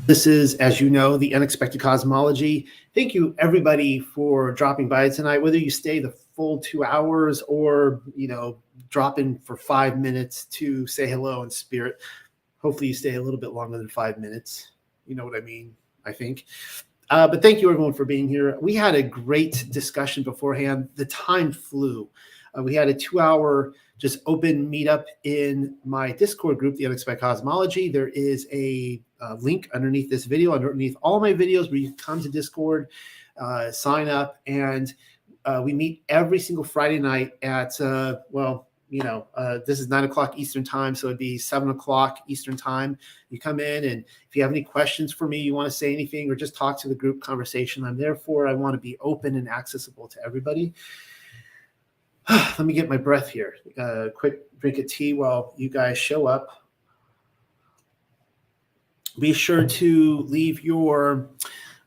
This is, as you know, the Unexpected Cosmology. Thank you, everybody, for dropping by tonight. Whether you stay the full 2 hours or, drop in for 5 minutes to say hello in spirit. Hopefully you stay a little bit longer than 5 minutes. You know what I mean, I think. But thank you, everyone, for being here. We had a great discussion beforehand. The time flew. We had a 2-hour just open meetup in my Discord group, The Unexpected Cosmology. There is a link underneath this video, underneath all my videos, where you can come to Discord, sign up, and we meet every single Friday night at, this is 9 o'clock Eastern time, so it'd be 7 o'clock Eastern time. You come in, and if you have any questions for me, you want to say anything, or just talk to the group conversation, I'm there for. I want to be open and accessible to everybody. Let me get my breath here. Quick drink of tea while you guys show up. Be sure to leave your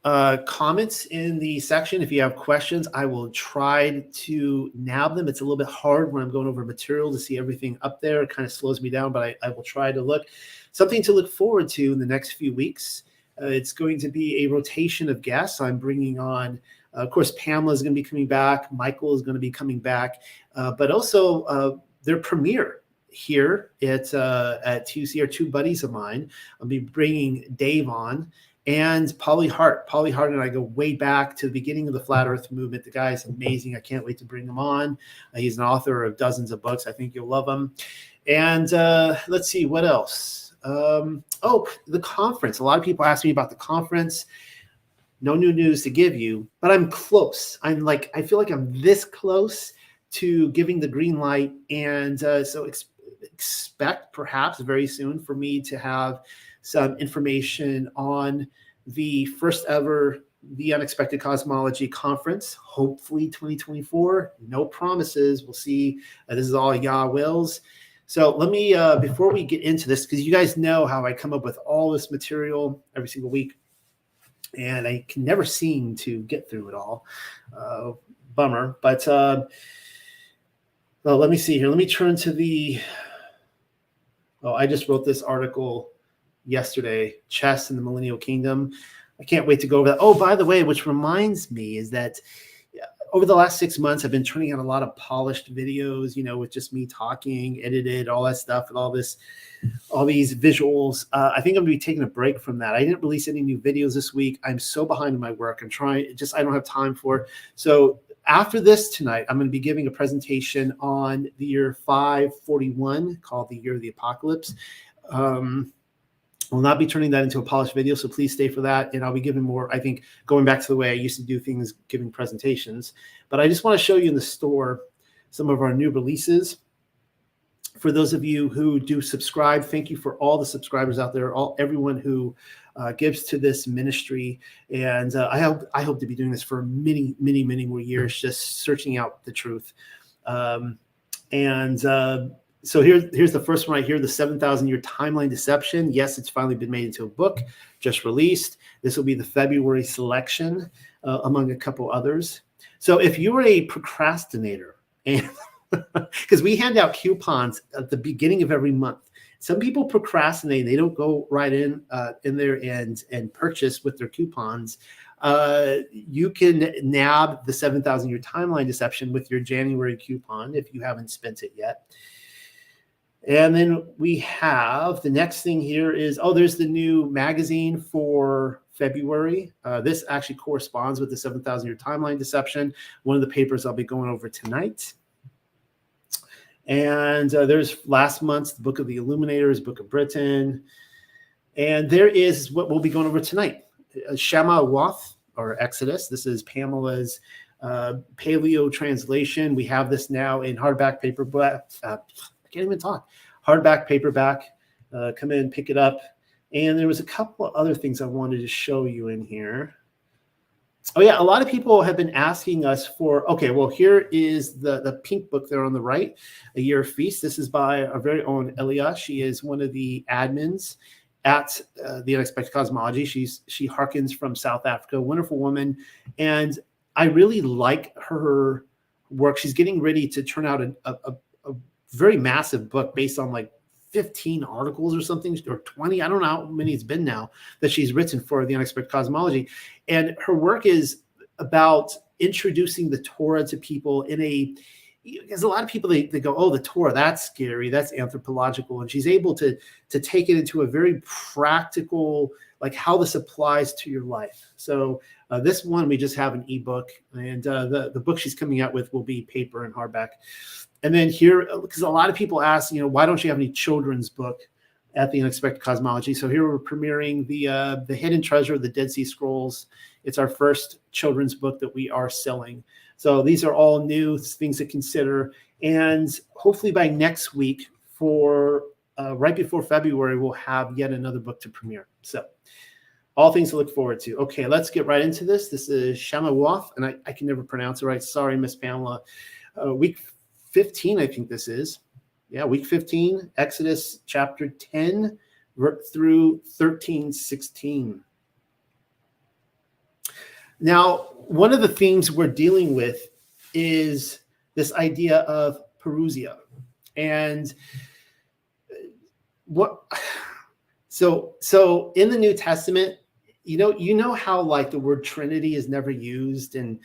comments in the section. If you have questions, I will try to nab them. It's a little bit hard when I'm going over material to see everything up there. It kind of slows me down, but I will try to look. Something to look forward to in the next few weeks. It's going to be a rotation of guests. I'm bringing on, of course, Pamela is going to be coming back. Michael is going to be coming back, but also their premiere here at TUC are two buddies of mine. I'll be bringing Dave on, and Polly Hart. Polly Hart and I go way back to the beginning of the Flat Earth movement. The guy is amazing. I can't wait to bring him on. He's an author of dozens of books. I think you'll love him. And let's see, what else? The conference. A lot of people ask me about the conference. No new news to give you, but I'm close. I feel like I'm this close to giving the green light. And so expect perhaps very soon for me to have some information on the first ever The Unexpected Cosmology Conference, hopefully 2024. No promises. We'll see. This is all Yah wills. So let me, before we get into this, because you guys know how I come up with all this material every single week, and I can never seem to get through it all. Bummer. But let me see here. Let me turn to the, I just wrote this article yesterday, Chess in the Millennial Kingdom. I can't wait to go over that. Oh, by the way, which reminds me is that over the last 6 months, I've been turning out a lot of polished videos, with just me talking, edited, all that stuff, with all these visuals. I think I'm going to be taking a break from that. I didn't release any new videos this week. I'm so behind in my work. I don't have time for it. So after this tonight, I'm going to be giving a presentation on the year 541 called the Year of the Apocalypse. Will not be turning that into a polished video, so please stay for that. And I'll be giving more, I think, going back to the way I used to do things, giving presentations. But I just want to show you in the store some of our new releases. For those of you who do subscribe, thank you for all the subscribers out there, everyone who gives to this ministry. And I hope to be doing this for many, many, many more years, just searching out the truth. So here's the first one right here, the 7,000-Year Timeline Deception. Yes, it's finally been made into a book, just released. This will be the February selection, among a couple others. So if you're a procrastinator, and because we hand out coupons at the beginning of every month. Some people procrastinate. They don't go right in there and purchase with their coupons. You can nab the 7,000-Year Timeline Deception with your January coupon if you haven't spent it yet. And then we have the next thing here is, there's the new magazine for February. This actually corresponds with the 7,000-Year Timeline Deception, one of the papers I'll be going over tonight. And there's last month's Book of the Illuminators, Book of Britain. And there is what we'll be going over tonight, SHAMA'UATH, or Exodus. This is Pamela's Paleo translation. We have this now in hardback paperback. I can't even talk. Hardback paperback. Come in, pick it up. And there was a couple of other things I wanted to show you in here. Oh, yeah. A lot of people have been asking us for, okay, well, here is the pink book there on the right, A Year of Feast. This is by our very own Elia. She is one of the admins at The Unexpected Cosmology. She harkens from South Africa, wonderful woman. And I really like her work. She's getting ready to turn out a very massive book based on like 15 articles or something, or 20. I don't know how many it's been now that she's written for the Unexpected Cosmology. And her work is about introducing the Torah to people because a lot of people, they go, oh, the Torah, that's scary, that's anthropological. And she's able to take it into a very practical, like how this applies to your life. So this one, we just have an ebook, and the book she's coming out with will be paper and hardback. And then here, because a lot of people ask, why don't you have any children's book at the Unexpected Cosmology? So here we're premiering the Hidden Treasure of the Dead Sea Scrolls. It's our first children's book that we are selling. So these are all new things to consider. And hopefully by next week, for right before February, we'll have yet another book to premiere. So all things to look forward to. Okay, let's get right into this. This is SHAMA'UATH, and I can never pronounce it right. Sorry, Miss Pamela. Week 15, I think this is. Yeah, week 15, Exodus chapter 10 through 13:16. Now, one of the themes we're dealing with is this idea of Perusia. And so in the New Testament, you know how like the word Trinity is never used, and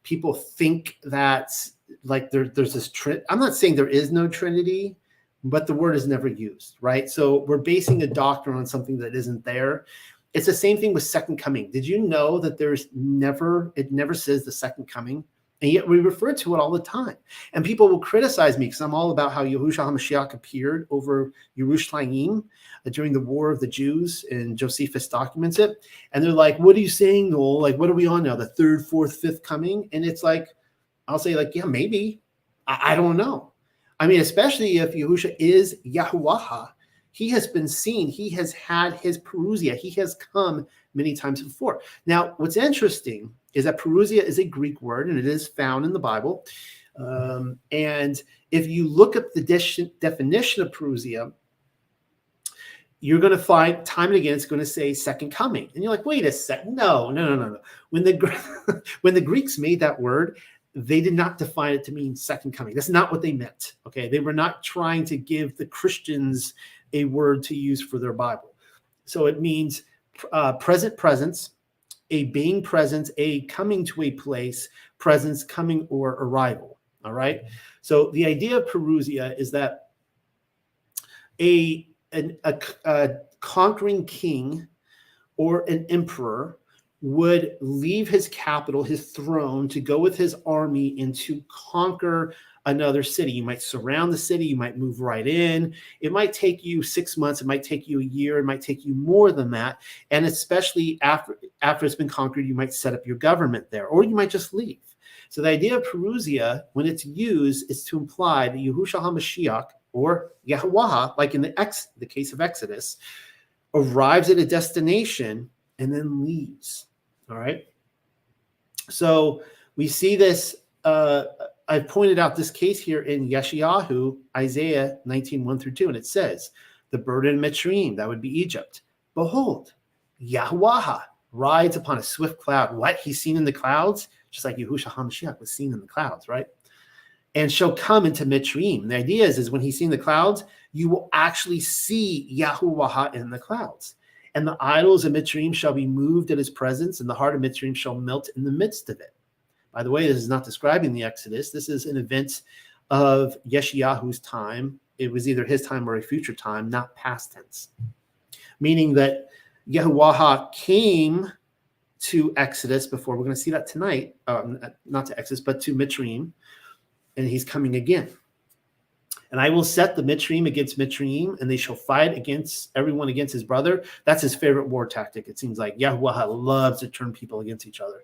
people think that like there's this I'm not saying there is no Trinity, but the word is never used, right? So we're basing a doctrine on something that isn't there. It's the same thing with second coming. Did you know that it never says the second coming? And yet we refer to it all the time. And people will criticize me because I'm all about how Yahushua HaMashiach appeared over Yerushalayim during the War of the Jews, and Josephus documents it. And they're like, what are you saying, Noel? Like, what are we on now? The third, fourth, fifth coming? And it's like, I'll say like, yeah, maybe. I don't know. I mean, especially if Yahushua is Yahuwah. He has been seen. He has had his Perusia. He has come many times before. Now, what's interesting is that Perusia is a Greek word, and it is found in the Bible. And if you look up the definition of Perusia, you're going to find time and again it's going to say second coming. And you're like, wait a second. No. When the Greeks made that word, they did not define it to mean second coming. That's not what they meant. Okay, they were not trying to give the Christians a word to use for their Bible. So it means present presence, a being present, a coming to a place, presence, coming, or arrival. All right. So the idea of Perusia is that a conquering king or an emperor would leave his capital, his throne, to go with his army and to conquer another city. You might surround the city. You might move right in. It might take you 6 months. It might take you a year. It might take you more than that. And especially after it's been conquered, you might set up your government there, or you might just leave. So the idea of Perusia, when it's used, is to imply that Yahushua HaMashiach, or Yahuwah, like in the case of Exodus, arrives at a destination and then leaves. All right. So we see this. I've pointed out this case here in Yeshayahu, Isaiah 19:1-2, and it says, the burden of Mitzrayim, that would be Egypt. Behold, Yahuwah rides upon a swift cloud. What? He's seen in the clouds? Just like Yahushua HaMashiach was seen in the clouds, right? And shall come into Mitzrayim. The idea is when he's seen the clouds, you will actually see Yahuwah in the clouds. And the idols of Mitzrayim shall be moved at his presence, and the heart of Mitzrayim shall melt in the midst of it. By the way, this is not describing the Exodus. This is an event of Yeshayahu's time. It was either his time or a future time, not past tense. Meaning that Yahuwah came to Exodus before. We're going to see that tonight. Not to Exodus, but to Mitzrayim. And he's coming again. And I will set the Mitzrayim against Mitzrayim, and they shall fight everyone against his brother. That's his favorite war tactic. It seems like Yahuwah loves to turn people against each other.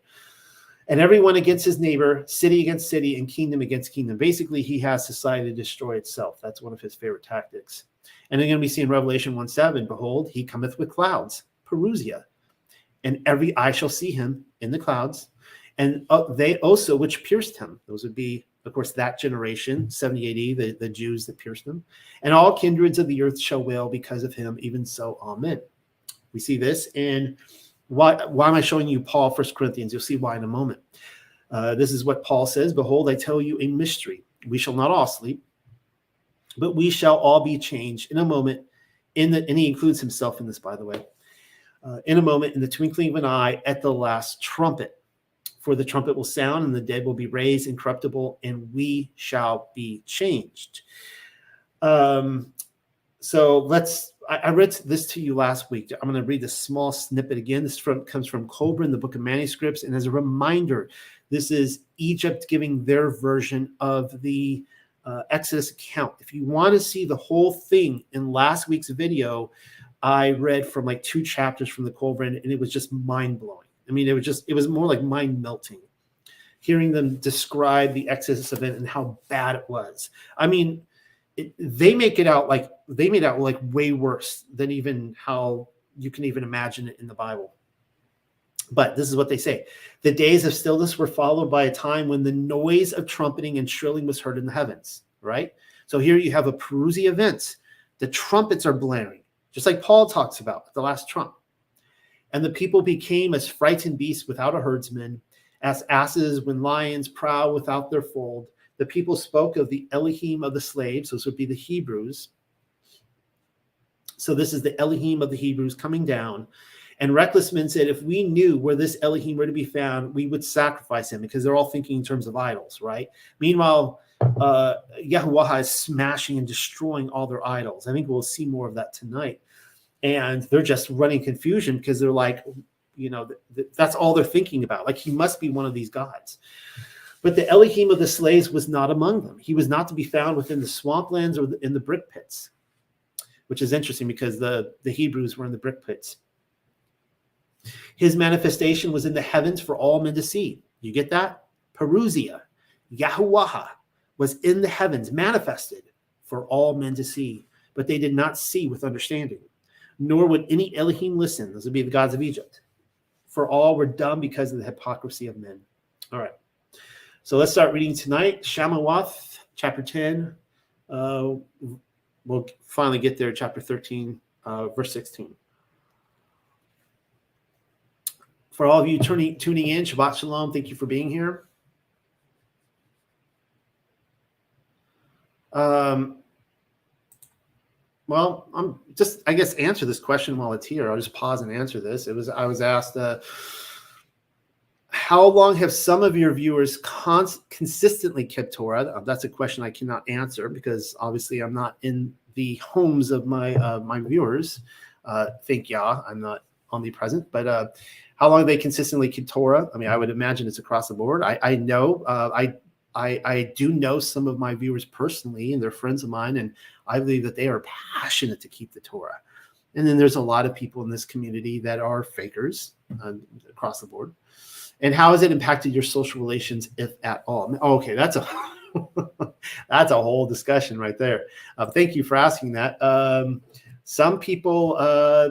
And everyone against his neighbor, city against city, and kingdom against kingdom. Basically, he has society destroy itself. That's one of his favorite tactics. And then we see in Revelation 1:7, behold, he cometh with clouds, Perusia, and every eye shall see him in the clouds, and they also which pierced him. Those would be, of course, that generation, 70 AD, the Jews that pierced him. And all kindreds of the earth shall wail because of him, even so, amen. We see this. And why am I showing you Paul, 1 Corinthians? You'll see why in a moment. This is what Paul says. Behold, I tell you a mystery. We shall not all sleep, But we shall all be changed in a moment, and he includes himself in this, by the way, in a moment, in the twinkling of an eye, at the last trumpet. For the trumpet will sound, and the dead will be raised incorruptible, and we shall be changed. So I read this to you last week. I'm going to read this small snippet again. This comes from Cobra in the Book of Manuscripts. And as a reminder, this is Egypt giving their version of the Exodus account. If you want to see the whole thing in last week's video, I read from like 2 chapters from the Cobra, and it was just mind-blowing. I mean, it was more like mind-melting, hearing them describe the Exodus event and how bad it was. I mean, they made it out like way worse than even how you can even imagine it in the Bible. But this is what they say. The days of stillness were followed by a time when the noise of trumpeting and shrilling was heard in the heavens, right? So here you have a Perusi event. The trumpets are blaring, just like Paul talks about the last trump. And the people became as frightened beasts without a herdsman, as asses when lions prowl without their fold. The people spoke of the Elohim of the slaves. So this would be the Hebrews. So this is the Elohim of the Hebrews coming down. And reckless men said, if we knew where this Elohim were to be found, we would sacrifice him, because they're all thinking in terms of idols, right? Meanwhile, Yahuwah is smashing and destroying all their idols. I think we'll see more of that tonight. And they're just running confusion because they're like, that's all they're thinking about. Like, he must be one of these gods. But the Elohim of the slaves was not among them. He was not to be found within the swamplands or in the brick pits, which is interesting because the Hebrews were in the brick pits. His manifestation was in the heavens for all men to see. You get that? Perusia, Yahuwah, was in the heavens, manifested for all men to see. But they did not see with understanding, nor would any Elohim listen. Those would be the gods of Egypt. For all were dumb because of the hypocrisy of men. All right. So let's start reading tonight. SHAMA'UATH, chapter 10. We'll finally get there, chapter 13, verse 16. For all of you tuning in, Shabbat Shalom. Thank you for being here. Well, I'm just, I guess, answer this question while it's here. I'll just pause and answer this. I was asked, how long have some of your viewers consistently kept Torah? That's a question I cannot answer because obviously I'm not in the homes of my viewers. Thank Yah, I'm not omnipresent. But how long they consistently keep Torah? I mean, I would imagine it's across the board. I know, I do know some of my viewers personally, and they're friends of mine, and I believe that they are passionate to keep the Torah. And then there's a lot of people in this community that are fakers across the board. And how has it impacted your social relations, if at all? Okay, that's a that's a whole discussion right there. Thank you for asking that. Some people,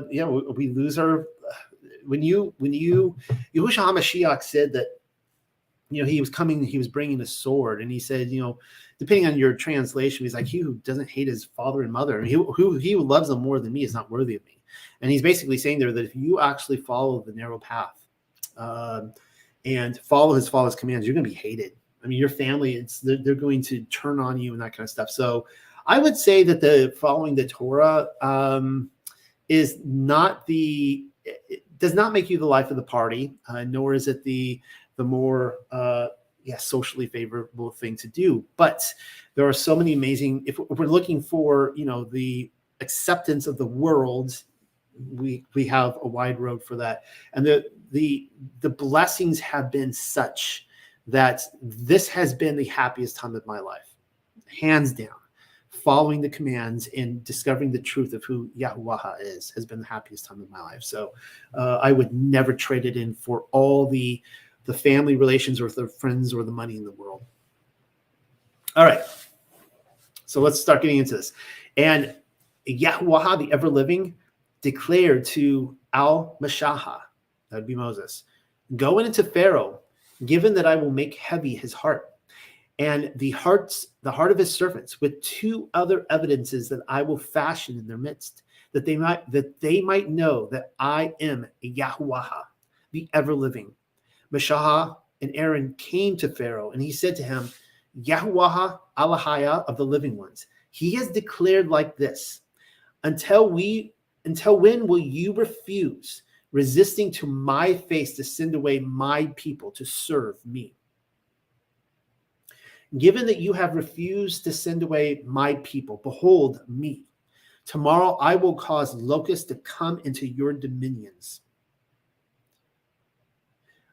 we lose our. When Yahushua HaMashiach said that, he was bringing a sword, and he said, depending on your translation, he's like, he who doesn't hate his father and mother, and he who loves them more than me is not worthy of me. And he's basically saying there that if you actually follow the narrow path and follow his commands, you're going to be hated. I mean, your family, they're going to turn on you and that kind of stuff. So I would say that the following the Torah is not it does not make you the life of the party, nor is it the more socially favorable thing to do. But there are so many amazing, if we're looking for, the acceptance of the world, we have a wide road for that. And the blessings have been such that this has been the happiest time of my life, hands down. Following the commands and discovering the truth of who Yahuwah has been the happiest time of my life. So I would never trade it in for all the family relations or the friends or the money in the world. All right. So let's start getting into this. And Yahuwah, the ever-living, declared to Al-Mashaha, that would be Moses, go into Pharaoh, given that I will make heavy his heart, and the heart of his servants, with 2 other evidences that I will fashion in their midst, that they might know that I am Yahuwah, the ever-living. Mashah and Aaron came to Pharaoh, and he said to him, Yahuwah Alahaya of the living ones, He has declared like this, until when will you refuse, resisting to my face, to send away my people to serve me? Given that you have refused to send away my people, behold me. Tomorrow I will cause locusts to come into your dominions.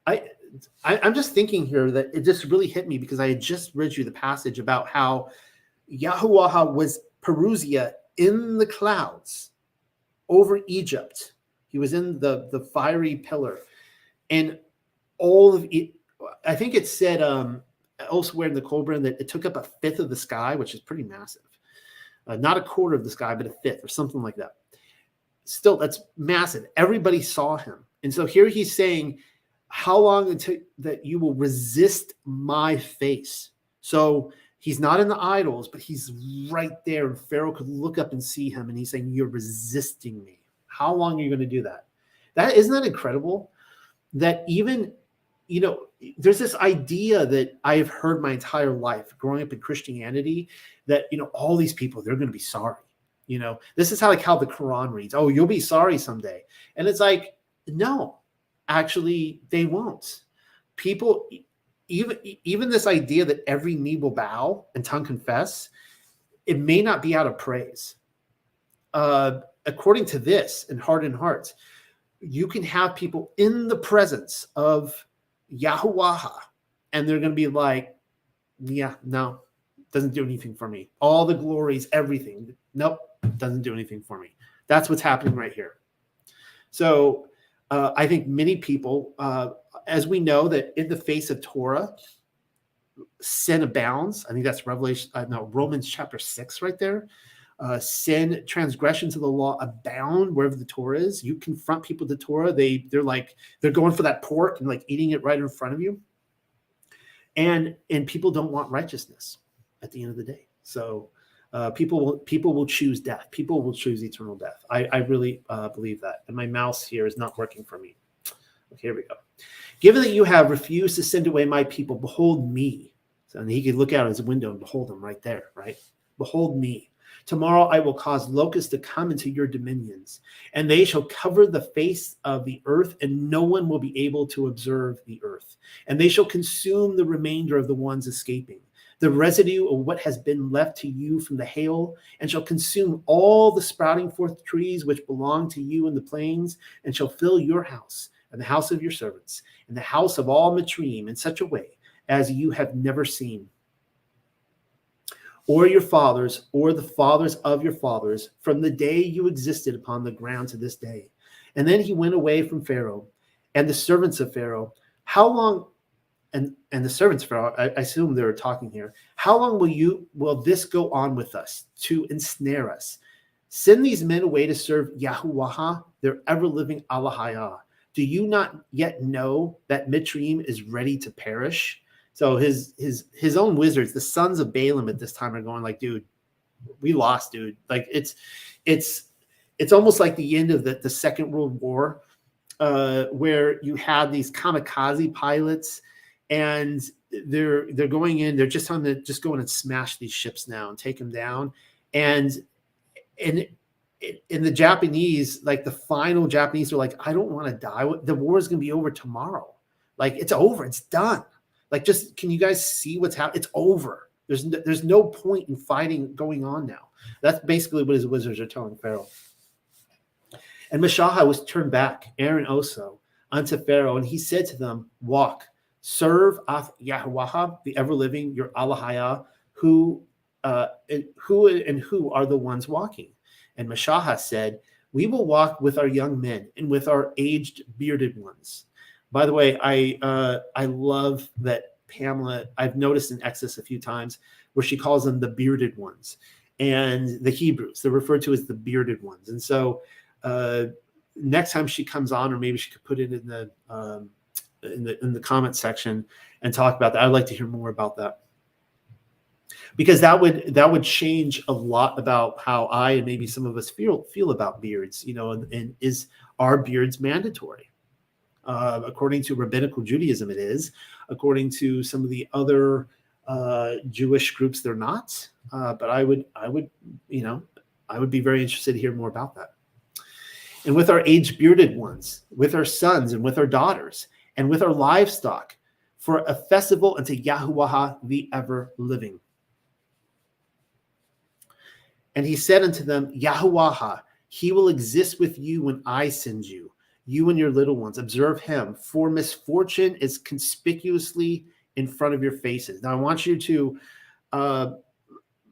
I'm just thinking here that it just really hit me, because I had just read you the passage about how Yahuwah was Perusia in the clouds over Egypt. He was in the fiery pillar, and all of it. I think it said elsewhere in the Kolbrin that it took up a fifth of the sky, which is pretty massive. Not a quarter of the sky, but a fifth or something like that. Still, that's massive. Everybody saw him. And so here he's saying, how long until that you will resist my face? So he's not in the idols, but he's right there. And Pharaoh could look up and see him. And he's saying, you're resisting me. How long are you going to do that? Isn't that incredible? That even, there's this idea that I've heard my entire life growing up in Christianity that, all these people, they're going to be sorry. This is how the Quran reads. Oh, you'll be sorry someday. And it's like, no, actually they won't. People, even this idea that every knee will bow and tongue confess, it may not be out of praise. According to this, in Hardened Hearts, you can have people in the presence of Yahuwah, and they're going to be like, yeah, no, doesn't do anything for me. All the glories, everything. Nope, doesn't do anything for me. That's what's happening right here. So I think many people, as we know that in the face of Torah, sin abounds. I think that's Romans chapter 6 right there. Sin, transgressions of the law abound wherever the Torah is. You confront people with the Torah, they're going for that pork and like eating it right in front of you. And people don't want righteousness at the end of the day. So people will choose death. People will choose eternal death. I really believe that. And my mouse here is not working for me. Okay, here we go. Given that you have refused to send away my people, behold me. So, and he could look out his window and behold them right there, right? Behold me. Tomorrow I will cause locusts to come into your dominions, and they shall cover the face of the earth, and no one will be able to observe the earth. And they shall consume the remainder of the ones escaping, the residue of what has been left to you from the hail, and shall consume all the sprouting forth trees which belong to you in the plains, and shall fill your house, and the house of your servants, and the house of all Matrim in such a way as you have never seen, or your fathers, or the fathers of your fathers, from the day you existed upon the ground to this day. And then he went away from Pharaoh and the servants of Pharaoh. How long, and the servants of Pharaoh, I assume they're talking here, how long will this go on with us to ensnare us? Send these men away to serve Yahuwah, their ever-living Allahayah. Do you not yet know that Mitzrayim is ready to perish? So his own wizards, the sons of Balaam at this time, are going like, dude, we lost, dude. Like it's almost like the end of the Second World War, where you had these kamikaze pilots, and they're going in, they're just on the just go in and smash these ships now and take them down. And in the Japanese, like the final Japanese are like, I don't want to die. The war is going to be over tomorrow. Like it's over. It's done. Like, just, can you guys see what's happening? It's over. There's no point in fighting going on now. That's basically what his wizards are telling Pharaoh. And Meshach was turned back, Aaron also, unto Pharaoh, and he said to them, walk, serve Yahuwah, the ever-living, your Allahayah, who are the ones walking? And Meshach said, we will walk with our young men and with our aged bearded ones. By the way, I love that Pamela, I've noticed in Exodus a few times where she calls them the bearded ones, and the Hebrews, they're referred to as the bearded ones. And so next time she comes on, or maybe she could put it in the comment section and talk about that. I'd like to hear more about that, because that would change a lot about how I and maybe some of us feel about beards, and is are beards mandatory? According to rabbinical Judaism, it is. According to some of the other Jewish groups they're not. But I would be very interested to hear more about that. And with our age-bearded ones, with our sons and with our daughters, and with our livestock, for a festival unto Yahuwah the ever-living. And he said unto them, Yahuwah, he will exist with you when I send you, you and your little ones. Observe him, for misfortune is conspicuously in front of your faces. Now, I want you to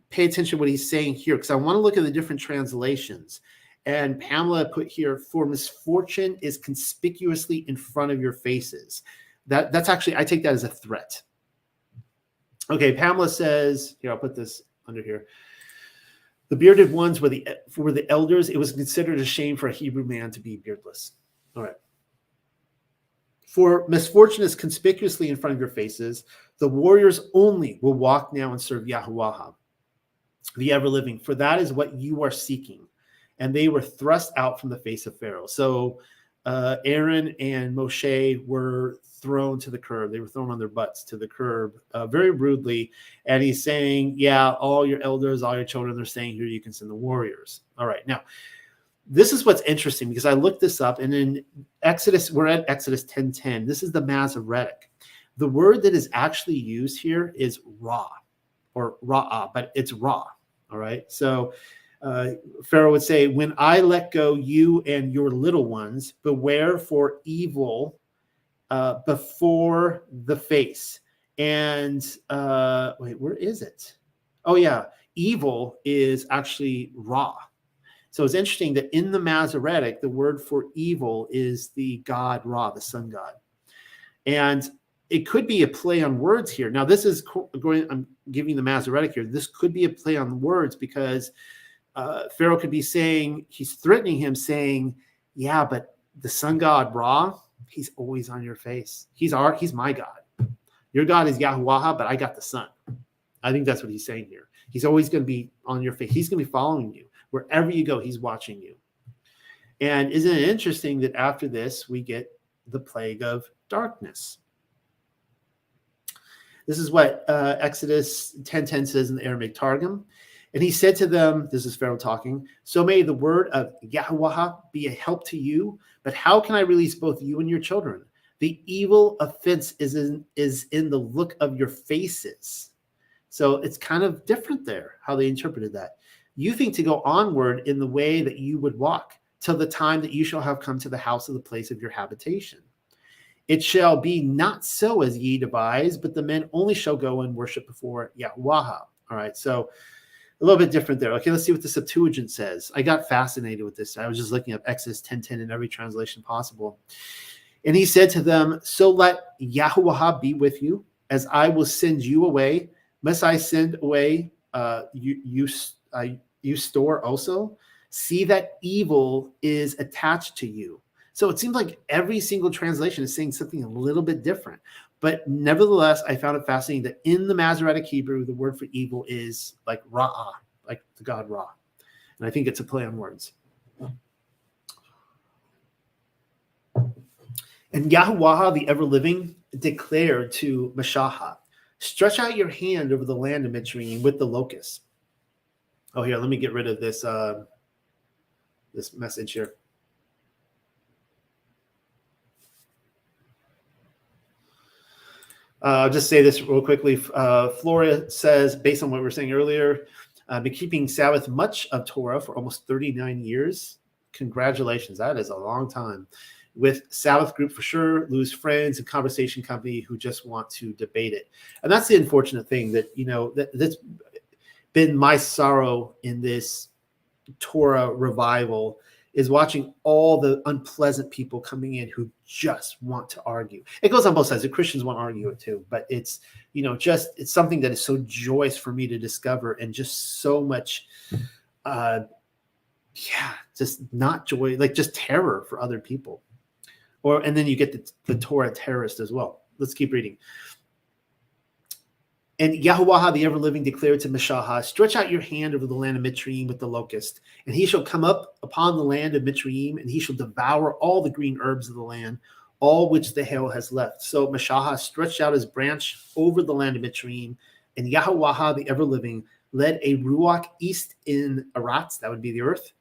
pay attention to what he's saying here, because I want to look at the different translations. And Pamela put here, for misfortune is conspicuously in front of your faces. That's actually, I take that as a threat. Okay, Pamela says, here, I'll put this under here. The bearded ones were the elders. It was considered a shame for a Hebrew man to be beardless. All right. For misfortune is conspicuously in front of your faces. The warriors only will walk now and serve Yahuwah, the ever-living, for that is what you are seeking. And they were thrust out from the face of Pharaoh. So Aaron and Moshe were thrown to the curb. They were thrown on their butts to the curb very rudely. And he's saying, yeah, all your elders, all your children, they're staying here. You can send the warriors. All right. Now, this is what's interesting, because I looked this up, and in Exodus, we're at Exodus 10:10. This is the Masoretic. The word that is actually used here is ra, or ra'ah, but it's ra. All right. So Pharaoh would say, when I let go you and your little ones, beware for evil before the face. And wait, where is it? Oh, yeah. Evil is actually ra. So it's interesting that in the Masoretic, the word for evil is the god Ra, the sun god. And it could be a play on words here. Now, this is I'm giving the Masoretic here. This could be a play on words, because Pharaoh could be saying, he's threatening him, saying, yeah, but the sun god Ra, he's always on your face. He's my God. Your God is Yahuwah, but I got the sun. I think that's what he's saying here. He's always going to be on your face. He's going to be following you. Wherever you go, he's watching you. And isn't it interesting that after this, we get the plague of darkness? This is what Exodus 10:10 says in the Aramaic Targum. And he said to them, this is Pharaoh talking, so may the word of Yahuwah be a help to you, but how can I release both you and your children? The evil offense is in the look of your faces. So it's kind of different there, how they interpreted that. You think to go onward in the way that you would walk, till the time that you shall have come to the house of the place of your habitation. It shall be not so as ye devise, but the men only shall go and worship before Yahuwah. All right, so a little bit different there. Okay, let's see what the Septuagint says. I got fascinated with this. I was just looking up Exodus 10:10 in every translation possible. And he said to them, so let Yahuwah be with you, as I will send you away. Must I send away you store also? See that evil is attached to you. So it seems like every single translation is saying something a little bit different. But nevertheless, I found it fascinating that in the Masoretic Hebrew, the word for evil is like Ra'ah, like the god Ra. And I think it's a play on words. And Yahuwah, the ever-living, declared to Mashaha, stretch out your hand over the land of Mitzrayim with the locusts. Oh, here, let me get rid of this this message here. I'll just say this real quickly. Flora says, based on what we were saying earlier, been keeping Sabbath much of Torah for almost 39 years. Congratulations. That is a long time. With Sabbath group for sure, lose friends and conversation company who just want to debate it. And that's the unfortunate thing that, that's been my sorrow in this Torah revival, is watching all the unpleasant people coming in who just want to argue. It goes on both sides. The Christians want to argue it too, but it's, it's something that is so joyous for me to discover, and just so much, just not joy, like just terror for other people. And then you get the Torah terrorist as well. Let's keep reading. And Yahuwah, the ever-living, declared to Mashaha, stretch out your hand over the land of Mitzrayim with the locust, and he shall come up upon the land of Mitzrayim, and he shall devour all the green herbs of the land, all which the hail has left. So Mashaha stretched out his branch over the land of Mitzrayim. And Yahweh, the ever-living, led a ruach east in Aratz, that would be the earth,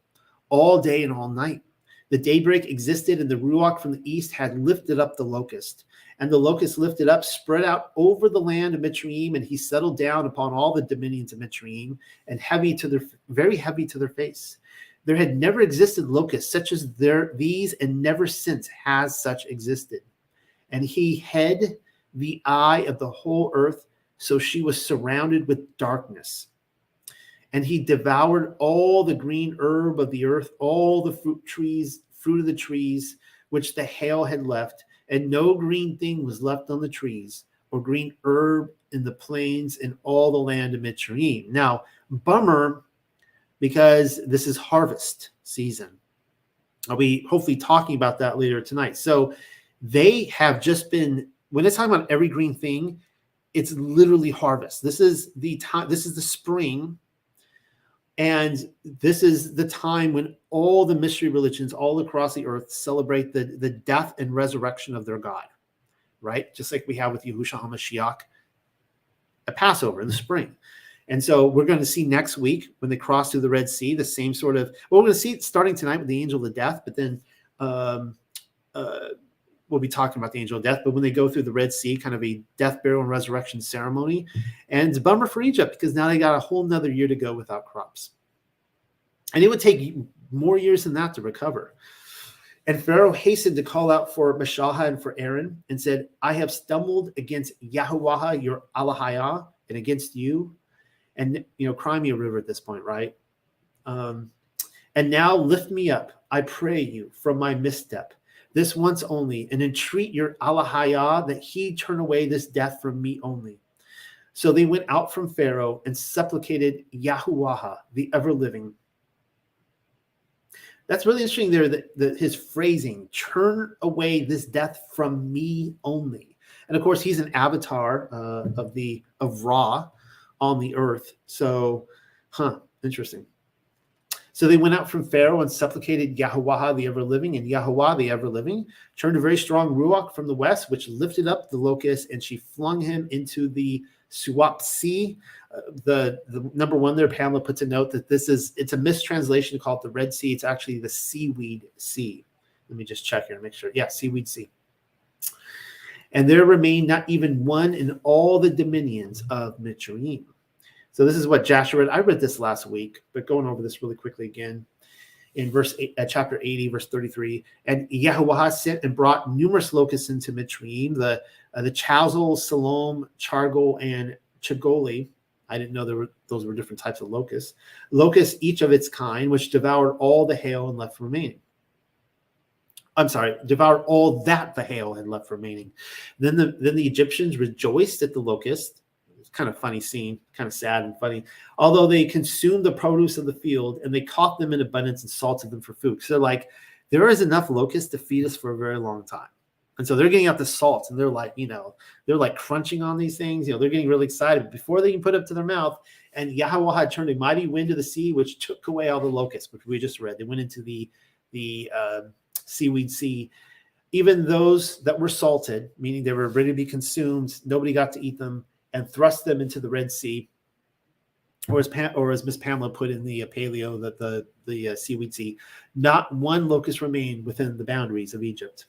all day and all night. The daybreak existed, and the ruach from the east had lifted up the locust. And the locust lifted up, spread out over the land of Mitzrayim, and he settled down upon all the dominions of Mitzrayim, and very heavy to their face. There had never existed locusts such as these, and never since has such existed. And he hid the eye of the whole earth, so she was surrounded with darkness. And he devoured all the green herb of the earth, all the fruit of the trees, which the hail had left, and no green thing was left on the trees, or green herb in the plains in all the land of Mitzrayim. Now, bummer, because this is harvest season. I'll be hopefully talking about that later tonight. So they have just been, when it's talking about every green thing, it's literally harvest. This is the time, this is the spring. And this is the time when all the mystery religions all across the earth celebrate the death and resurrection of their God, right? Just like we have with Yahushua HaMashiach at Passover in the spring. And so we're going to see next week when they cross through the Red Sea, the same sort of, well, we're going to see it starting tonight with the angel of death, but then we'll be talking about the angel of death. But when they go through the Red Sea, kind of a death, burial, and resurrection ceremony. And it's a bummer for Egypt because now they got a whole nother year to go without crops. And it would take more years than that to recover. And Pharaoh hastened to call out for Mashalha and for Aaron and said, I have stumbled against Yahuwah, your Alahayah, and against you. And, cry me a river at this point, right? And now lift me up, I pray you, from my misstep, this once only, and entreat your Alahayah that he turn away this death from me only. So they went out from Pharaoh and supplicated Yahuwah, the ever-living. That's really interesting there, that his phrasing, turn away this death from me only. And of course, he's an avatar of Ra on the earth. So, interesting. So they went out from Pharaoh and supplicated Yahuwah the ever-living, and Yahuwah the ever-living turned a very strong ruach from the west, which lifted up the locust, and she flung him into the Suap Sea. The number one there, Pamela puts a note that it's a mistranslation to call it the Red Sea. It's actually the Seaweed Sea. Let me just check here and make sure. Yeah, Seaweed Sea. And there remained not even one in all the dominions of Mitzrayim. So this is what Joshua read. I read this last week, but going over this really quickly again. In chapter 80, verse 33, and Yahuwah sent and brought numerous locusts into Mitzrayim, the Chazal, Salom, Chargol, and Chagoli. I didn't know those were different types of locusts. Locusts, each of its kind, which devoured all the hail and left remaining. I'm sorry, devoured all that the hail had left remaining. Then the Egyptians rejoiced at the locust. It's kind of funny scene, kind of sad and funny. Although they consumed the produce of the field, and they caught them in abundance and salted them for food. So they're like, there is enough locusts to feed us for a very long time. And so they're getting out the salt, and they're like crunching on these things. They're getting really excited before they can put it up to their mouth. And Yahweh had turned a mighty wind to the sea, which took away all the locusts, which we just read. They went into the Seaweed Sea. Even those that were salted, meaning they were ready to be consumed, nobody got to eat them, and thrust them into the Red Sea, or as Miss Pamela put in the Paleo, that the Seaweed Sea, not one locust remained within the boundaries of Egypt.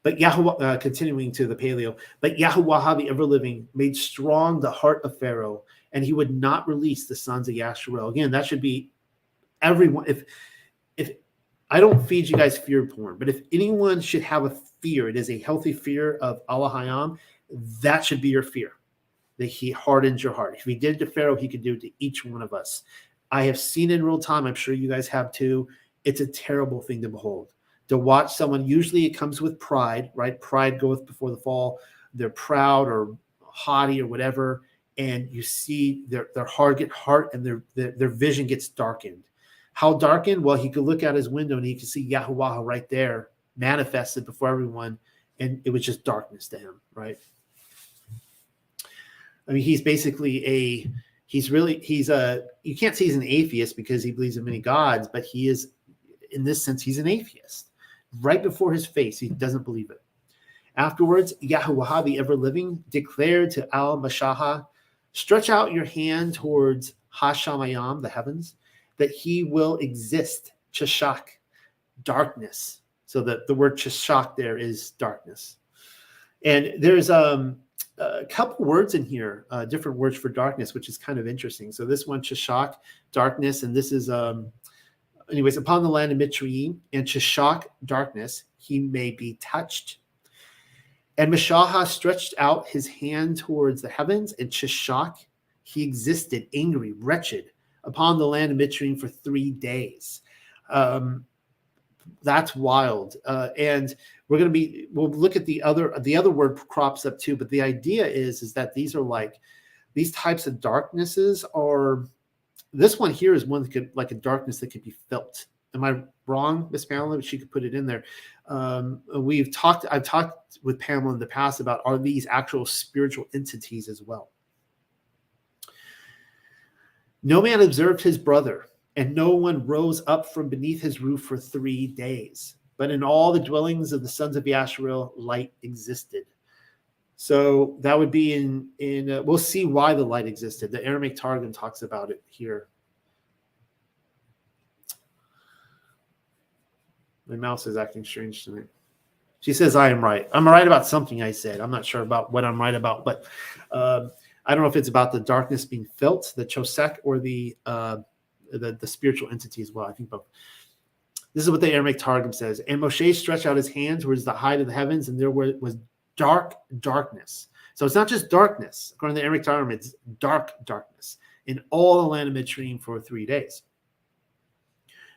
But Yahweh, continuing to the Paleo, but Yahuwah the ever-living made strong the heart of Pharaoh, and he would not release the sons of Yasharel. Again, that should be everyone. If I don't feed you guys fear porn, but if anyone should have a fear, it is a healthy fear of Allah Hayam. That should be your fear, that he hardens your heart. If he did it to Pharaoh, he could do it to each one of us. I have seen it in real time. I'm sure you guys have too. It's a terrible thing to behold. To watch someone, usually it comes with pride, right? Pride goeth before the fall. They're proud or haughty or whatever, and you see their heart get hard, and their vision gets darkened. How darkened? Well, he could look out his window and he could see Yahuwah right there manifested before everyone, and it was just darkness to him, right? I mean, he's basically you can't say he's an atheist because he believes in many gods, but he is, in this sense, he's an atheist. Right before his face, he doesn't believe it. Afterwards, Yahuwah, the ever-living, declared to Al-Mashahah, stretch out your hand towards Ha-Shamayam, the heavens, that he will exist, Cheshach, darkness. So that the word Cheshach there is darkness. And there's a couple words in here, different words for darkness, which is kind of interesting. So this one, Cheshach, darkness, and this is, anyways, upon the land of Mitzrayim, and Cheshach, darkness, he may be touched. And Mashahah stretched out his hand towards the heavens, and Cheshach, he existed, angry, wretched, upon the land of Mitzrayim for 3 days. That's wild. And we'll look at the other word crops up too, but the idea is that these are like, these types of darknesses are, this one here is one that could, like a darkness that could be felt. Am I wrong, Miss Pamela? She could put it in there. I've talked with Pamela in the past about, are these actual spiritual entities as well? No man observed his brother, and no one rose up from beneath his roof for 3 days. But in all the dwellings of the sons of Yasharel, light existed. So that would be in we'll see why the light existed. The Aramaic Targum talks about it here. My mouse is acting strange tonight. She says I am right. I'm right about something I said. I'm not sure about what I'm right about, but I don't know if it's about the darkness being felt, the Chosek, or the spiritual entity as well. I think both. This is what the Aramaic Targum says. And Moshe stretched out his hand towards the height of the heavens, and there was darkness. So it's not just darkness. According to the Aramaic Targum, it's darkness in all the land of Mitzrayim for 3 days.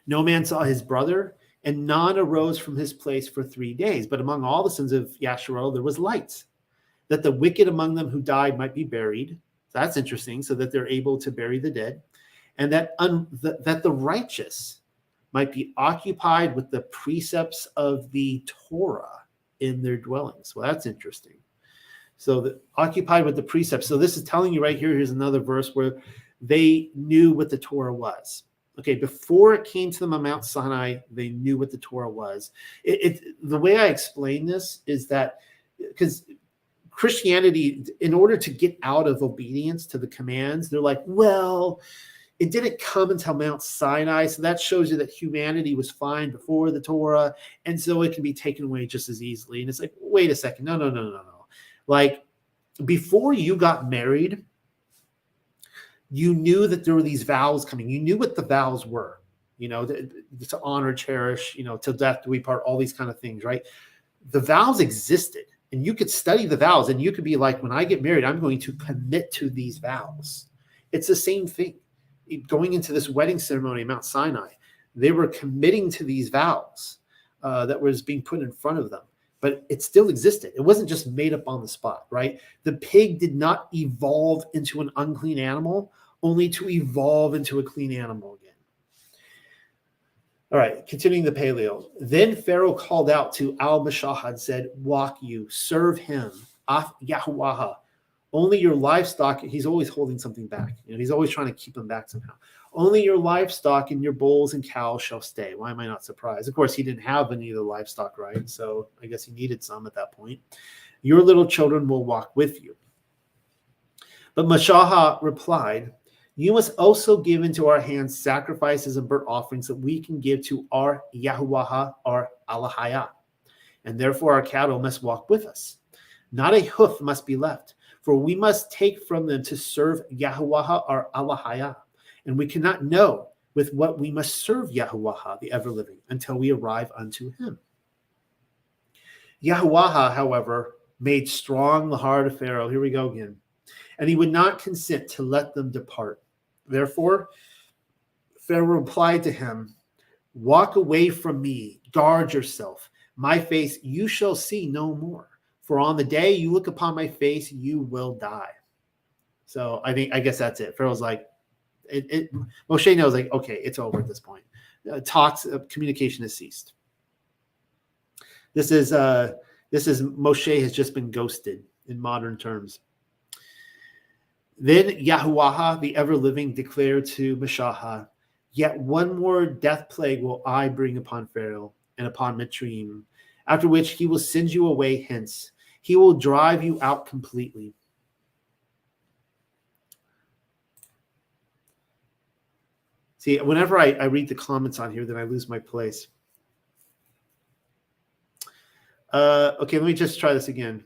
No man saw his brother, and none arose from his place for 3 days. But among all the sons of Yasharel, there was light, that the wicked among them who died might be buried. So that's interesting, so that they're able to bury the dead. And that the righteous might be occupied with the precepts of the Torah in their dwellings. Well, that's interesting. So occupied with the precepts. So this is telling you right here, here's another verse where they knew what the Torah was. Okay, before it came to them on Mount Sinai, they knew what the Torah was. The way I explain this is that, because Christianity, in order to get out of obedience to the commands, they're like, well, it didn't come until Mount Sinai, so that shows you that humanity was fine before the Torah, and so it can be taken away just as easily. And it's like, wait a second, no. Like, before you got married, you knew that there were these vows coming. You knew what the vows were, to honor, cherish, till death do we part, all these kind of things, right? The vows existed, and you could study the vows, and you could be like, when I get married, I'm going to commit to these vows. It's the same thing. Going into this wedding ceremony at Mount Sinai, they were committing to these vows that was being put in front of them, but it still existed. It wasn't just made up on the spot, right? The pig did not evolve into an unclean animal, only to evolve into a clean animal again. All right, continuing the Paleo. Then Pharaoh called out to Al-Mashahah and said, walk you, serve him, Af Yahuwah. Only your livestock, he's always holding something back. He's always trying to keep them back somehow. Only your livestock and your bulls and cows shall stay. Why am I not surprised? Of course, he didn't have any of the livestock, right? So I guess he needed some at that point. Your little children will walk with you. But Mashahah replied, you must also give into our hands sacrifices and burnt offerings that we can give to our Yahuwah, our Allahayah. And therefore our cattle must walk with us. Not a hoof must be left. For we must take from them to serve Yahuwah, our Allahayah. And we cannot know with what we must serve Yahuwah, the ever-living, until we arrive unto him. Yahuwah, however, made strong the heart of Pharaoh. Here we go again. And he would not consent to let them depart. Therefore, Pharaoh replied to him, walk away from me, guard yourself. My face you shall see no more. For on the day you look upon my face, you will die. So I guess that's it. Pharaoh's like, Moshe knows, like, okay, it's over at this point. Communication has ceased. This is Moshe has just been ghosted in modern terms. Then Yahuwah, the ever-living, declared to Mashahah, yet one more death plague will I bring upon Pharaoh and upon Mitzrayim, after which he will send you away hence. He will drive you out completely. See, whenever I read the comments on here, then I lose my place. Okay, let me just try this again.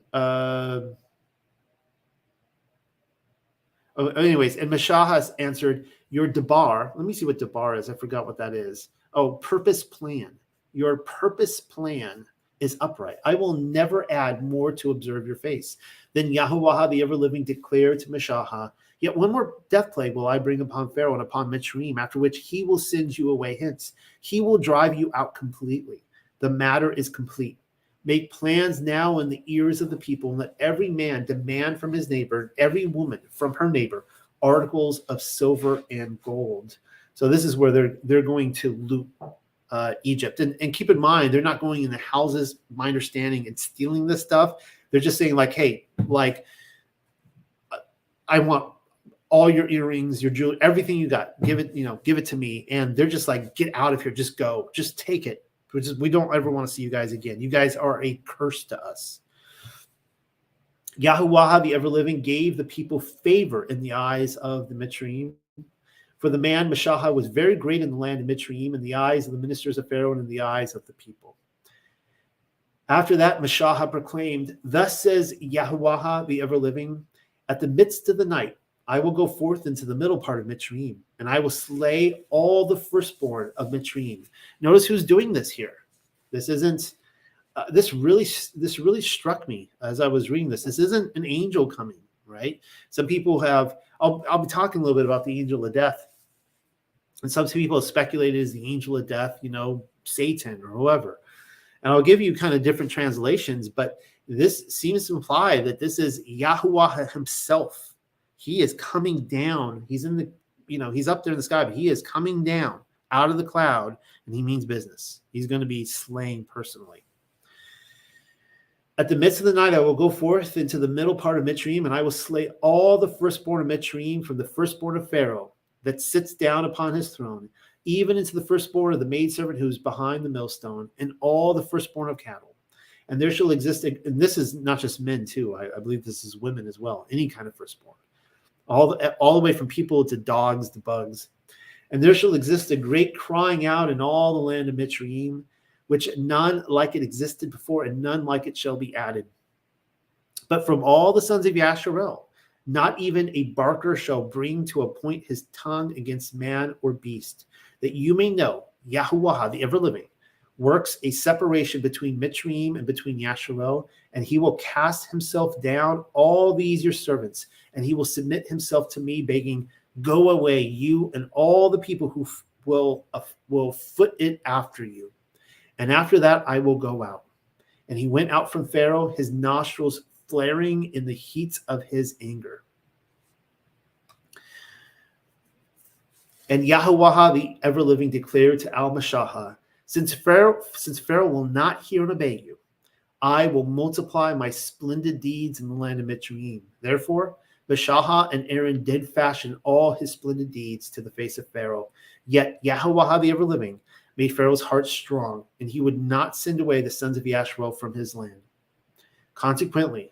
Anyways, and Mashahas answered, your dabar, let me see what dabar is. I forgot what that is. Oh, purpose plan. Your purpose plan is upright. I will never add more to observe your face. Then Yahuwah, the ever-living, declared to Mashahah, yet one more death plague will I bring upon Pharaoh and upon Mitzrayim, after which he will send you away hence. He will drive you out completely. The matter is complete. Make plans now in the ears of the people, and let every man demand from his neighbor, every woman from her neighbor, articles of silver and gold. So this is where they're going to loot Egypt. And keep in mind, they're not going in the houses, my understanding, and stealing this stuff. They're just saying, like, hey, like, I want all your earrings, your jewelry, everything you got. Give it to me. And they're just like, get out of here. Just go. Just take it. We don't ever want to see you guys again. You guys are a curse to us. Yahuwah, the ever-living, gave the people favor in the eyes of the Mitzrayim. For the man, Mashahah, was very great in the land of Mitzrayim, in the eyes of the ministers of Pharaoh and in the eyes of the people. After that, Mashahah proclaimed, thus says Yahuwah, the ever-living, at the midst of the night, I will go forth into the middle part of Mitzrayim, and I will slay all the firstborn of Mitzrayim. Notice who's doing this here. This isn't. This really struck me as I was reading this. This isn't an angel coming, right? Some people have. I'll be talking a little bit about the angel of death, and some people have speculated as the angel of death, Satan or whoever. And I'll give you kind of different translations, but this seems to imply that this is Yahuwah himself. He is coming down. He's he's up there in the sky, but he is coming down out of the cloud, and he means business. He's going to be slain personally. At the midst of the night, I will go forth into the middle part of Mitzrayim, and I will slay all the firstborn of Mitzrayim, from the firstborn of Pharaoh that sits down upon his throne, even into the firstborn of the maidservant who is behind the millstone, and all the firstborn of cattle. And there shall exist, and this is not just men too. I believe this is women as well. Any kind of firstborn. All the way from people to dogs to bugs. And there shall exist a great crying out in all the land of Mitzrayim, which none like it existed before, and none like it shall be added. But from all the sons of Yasharel, not even a barker shall bring to a point his tongue against man or beast, that you may know Yahuwah, the ever-living, works a separation between Mitzrayim and between Yasharel, and he will cast himself down all these your servants, and he will submit himself to me, begging, go away, you and all the people who will foot it after you. And after that, I will go out. And he went out from Pharaoh, his nostrils flaring in the heat of his anger. And Yahuwah, the ever-living, declared to Al-Mashahah, since Pharaoh will not hear and obey you, I will multiply my splendid deeds in the land of Mitzrayim. Therefore, Mashahah and Aaron did fashion all his splendid deeds to the face of Pharaoh. Yet Yahuwah, the ever-living, made Pharaoh's heart strong, and he would not send away the sons of Yasharel from his land. Consequently,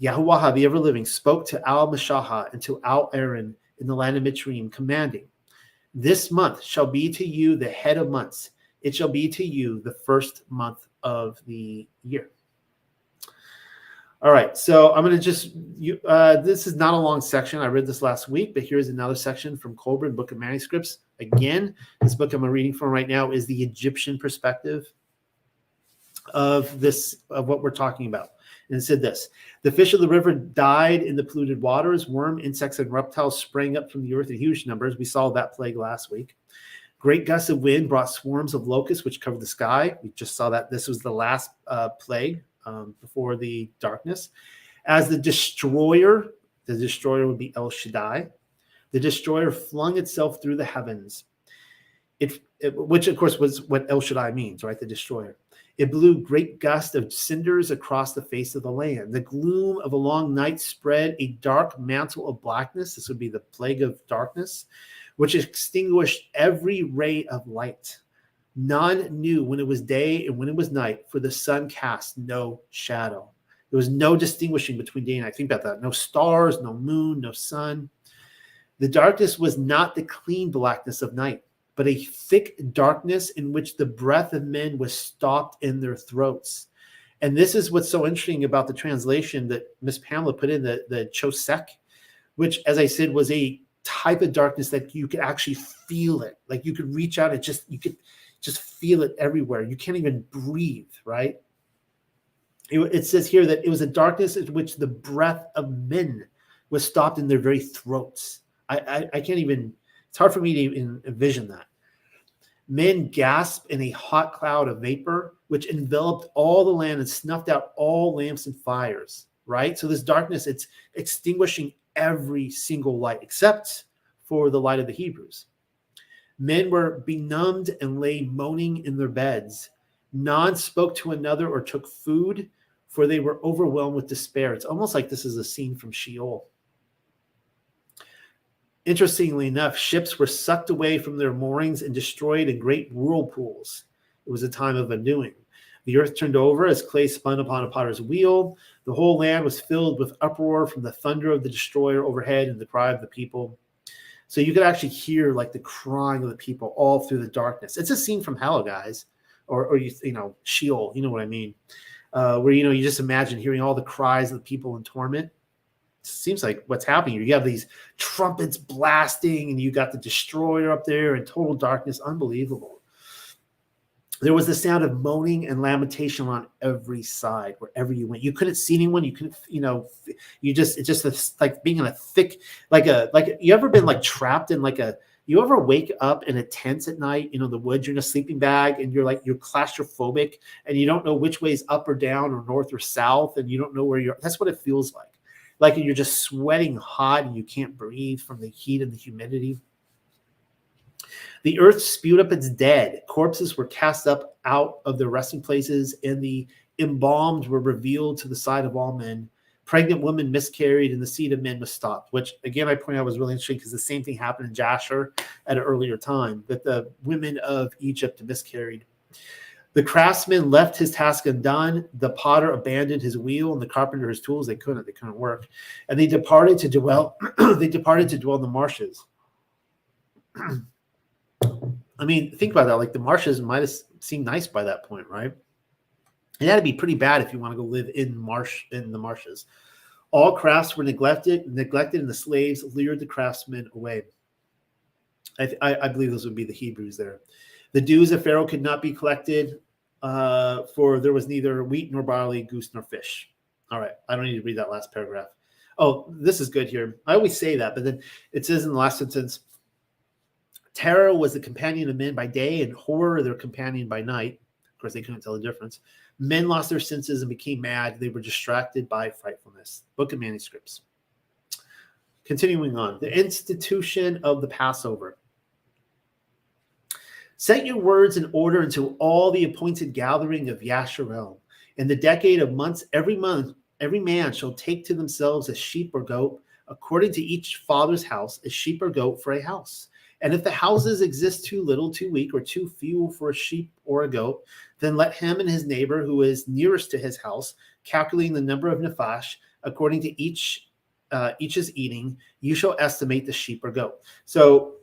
Yahuwah, the ever-living, spoke to Al-Mashahah and to Al-Aaron in the land of Mitzrayim, commanding, this month shall be to you the head of months. It shall be to you the first month of the year. All right, so I'm going to this is not a long section. I read this last week, but here's another section from Colburn, Book of Manuscripts. Again, this book I'm reading from right now is the Egyptian perspective of what we're talking about. And it said this, the fish of the river died in the polluted waters. Worm, insects, and reptiles sprang up from the earth in huge numbers. We saw that plague last week. Great gusts of wind brought swarms of locusts, which covered the sky. We just saw that this was the last plague before the darkness. As the destroyer would be El Shaddai. The destroyer flung itself through the heavens, which of course was what El Shaddai means, right? The destroyer. It blew great gusts of cinders across the face of the land. The gloom of a long night spread a dark mantle of blackness. This would be the plague of darkness, which extinguished every ray of light. None knew when it was day and when it was night, for the sun cast no shadow. There was no distinguishing between day and night. Think about that. No stars, no moon, no sun. The darkness was not the clean blackness of night, but a thick darkness in which the breath of men was stopped in their throats. And this is what's so interesting about the translation that Miss Pamela put in, the chosek, which, as I said, was a type of darkness that you could actually feel it. Like you could reach out and you could just feel it everywhere. You can't even breathe, right? It says here that it was a darkness in which the breath of men was stopped in their very throats. I can't even, it's hard for me to even envision that. Men gasped in a hot cloud of vapor, which enveloped all the land and snuffed out all lamps and fires, right? So this darkness, it's extinguishing every single light except for the light of the Hebrews. Men were benumbed and lay moaning in their beds. None spoke to another or took food, for they were overwhelmed with despair. It's almost like this is a scene from Sheol. Interestingly enough, ships were sucked away from their moorings and destroyed in great whirlpools. It was a time of undoing. The earth turned over as clay spun upon a potter's wheel. The whole land was filled with uproar from the thunder of the destroyer overhead and the cry of the people. So you could actually hear like the crying of the people all through the darkness. It's a scene from hell, guys, or you know, Sheol. You know what I mean? Where you just imagine hearing all the cries of the people in torment. Seems like what's happening. You have these trumpets blasting, and you got the destroyer up there in total darkness. Unbelievable. There was the sound of moaning and lamentation on every side, wherever you went. You couldn't see anyone. You couldn't, it's just like being in a thick, like you ever been like trapped in you ever wake up in a tent at night, the woods, you're in a sleeping bag and you're claustrophobic and you don't know which way is up or down or north or south. And you don't know where that's what it feels like. Like you're just sweating hot and you can't breathe from the heat and the humidity. The earth spewed up its dead. Corpses were cast up out of their resting places, and the embalmed were revealed to the sight of all men. Pregnant women miscarried, and the seed of men was stopped, which, again, I point out was really interesting because the same thing happened in Jasher at an earlier time, that the women of Egypt miscarried. The craftsman left his task undone. The potter abandoned his wheel, and the carpenter his tools. They couldn't work. And they departed to dwell. They departed to dwell in the marshes. I mean, think about that. Like the marshes might have seemed nice by that point, right? It had to be pretty bad if you want to go live in the marshes. All crafts were neglected, and the slaves lured the craftsmen away. I believe those would be the Hebrews there. The dues of Pharaoh could not be collected, for there was neither wheat nor barley, goose nor fish. All right, I don't need to read that last paragraph. Oh, this is good here. I always say that, but then it says in the last sentence, terror was the companion of men by day and horror their companion by night. Of course, they couldn't tell the difference. Men lost their senses and became mad. They were distracted by frightfulness. Book of Manuscripts. Continuing on, the institution of the Passover. Set your words in order until all the appointed gathering of Yasharel. In the decade of months, every man shall take to themselves a sheep or goat, according to each father's house, a sheep or goat for a house. And if the houses exist too little, too weak, or too few for a sheep or a goat, then let him and his neighbor who is nearest to his house, calculating the number of nephash, according to each's eating, you shall estimate the sheep or goat. So,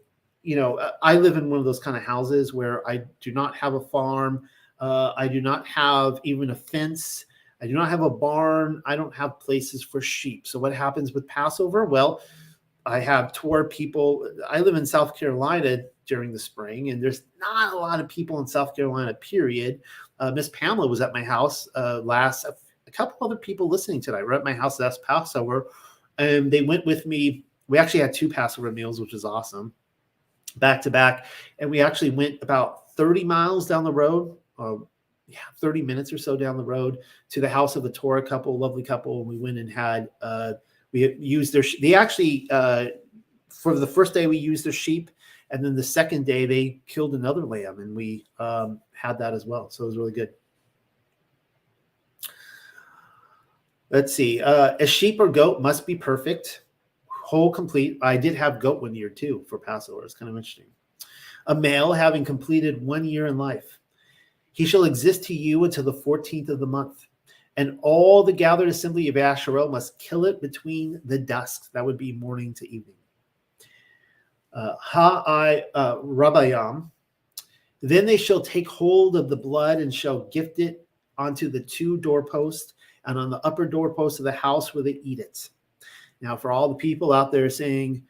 I live in one of those kind of houses where I do not have a farm. I do not have even a fence. I do not have a barn. I don't have places for sheep. So what happens with Passover? Well, I have tour people. I live in South Carolina during the spring, and there's not a lot of people in South Carolina, period. Miss Pamela was at my house a couple other people listening tonight were at my house last Passover, and they went with me. We actually had 2 Passover meals, which is awesome, back to back. And we actually went about 30 miles down the road, 30 minutes or so down the road to the house of a Torah couple, lovely couple. And we went and had, we used they actually, for the first day we used their sheep. And then the second day they killed another lamb, and we had that as well. So it was really good. Let's see. A sheep or goat must be perfect, whole, complete. I did have goat one year too for Passover. It's kind of interesting. a male having completed 1 year in life. He shall exist to you until the 14th of the month. And all the gathered assembly of Asherah must kill it between the dusks. That would be morning to evening. Rabayam. Then they shall take hold of the blood and shall gift it onto the 2 doorposts and on the upper doorpost of the house where they eat it. Now, for all the people out there saying,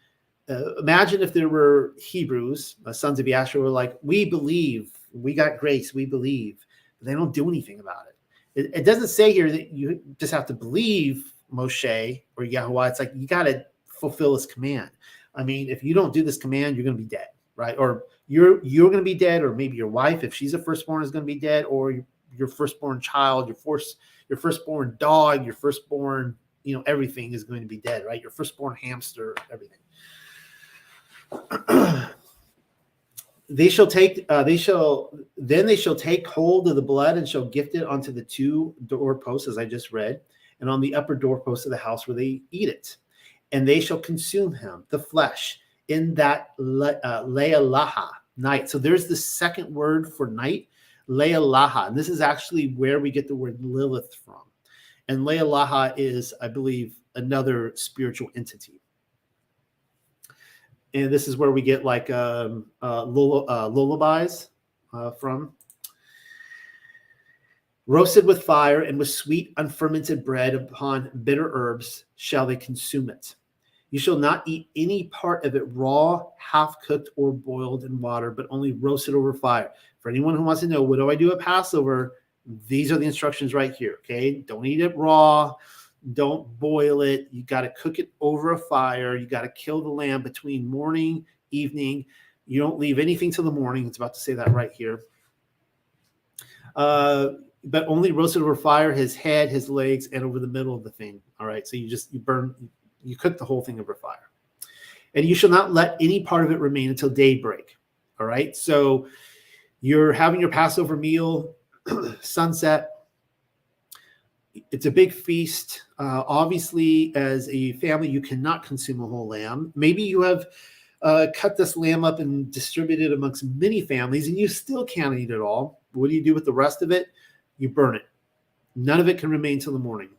imagine if there were Hebrews, sons of Yashua, were like, we believe, we got grace, we believe, but they don't do anything about it. It doesn't say here that you just have to believe Moshe or Yahuwah. It's like you got to fulfill this command. I mean, if you don't do this command, you're going to be dead, right? Or you're going to be dead, or maybe your wife, if she's a firstborn, is going to be dead, or your firstborn child, your firstborn dog, your firstborn, everything is going to be dead, right? Your firstborn hamster, everything. They shall take hold of the blood and shall gift it onto the 2 doorposts, as I just read, and on the upper doorpost of the house where they eat it. And they shall consume him, the flesh, in that le'alaha, night. So there's the second word for night, le'alaha. And this is actually where we get the word Lilith from. And le'alaha is, I believe, another spiritual entity. And this is where we get like lullabies from. Roasted with fire and with sweet unfermented bread upon bitter herbs shall they consume it. You shall not eat any part of it raw, half-cooked, or boiled in water, but only roasted over fire. For anyone who wants to know, what do I do at Passover? These are the instructions right here, okay? Don't eat it raw. Don't boil it. You got to cook it over a fire. You got to kill the lamb between morning, evening. You don't leave anything till the morning. It's about to say that right here. But only roasted over fire, his head, his legs, and over the middle of the thing. All right. So you cook the whole thing over fire. And you shall not let any part of it remain until daybreak. All right. So you're having your Passover meal, sunset. It's a big feast. Obviously, as a family, you cannot consume a whole lamb. Maybe you have cut this lamb up and distributed it amongst many families, and you still can't eat it all. What do you do with the rest of it? You burn it. None of it can remain till the morning.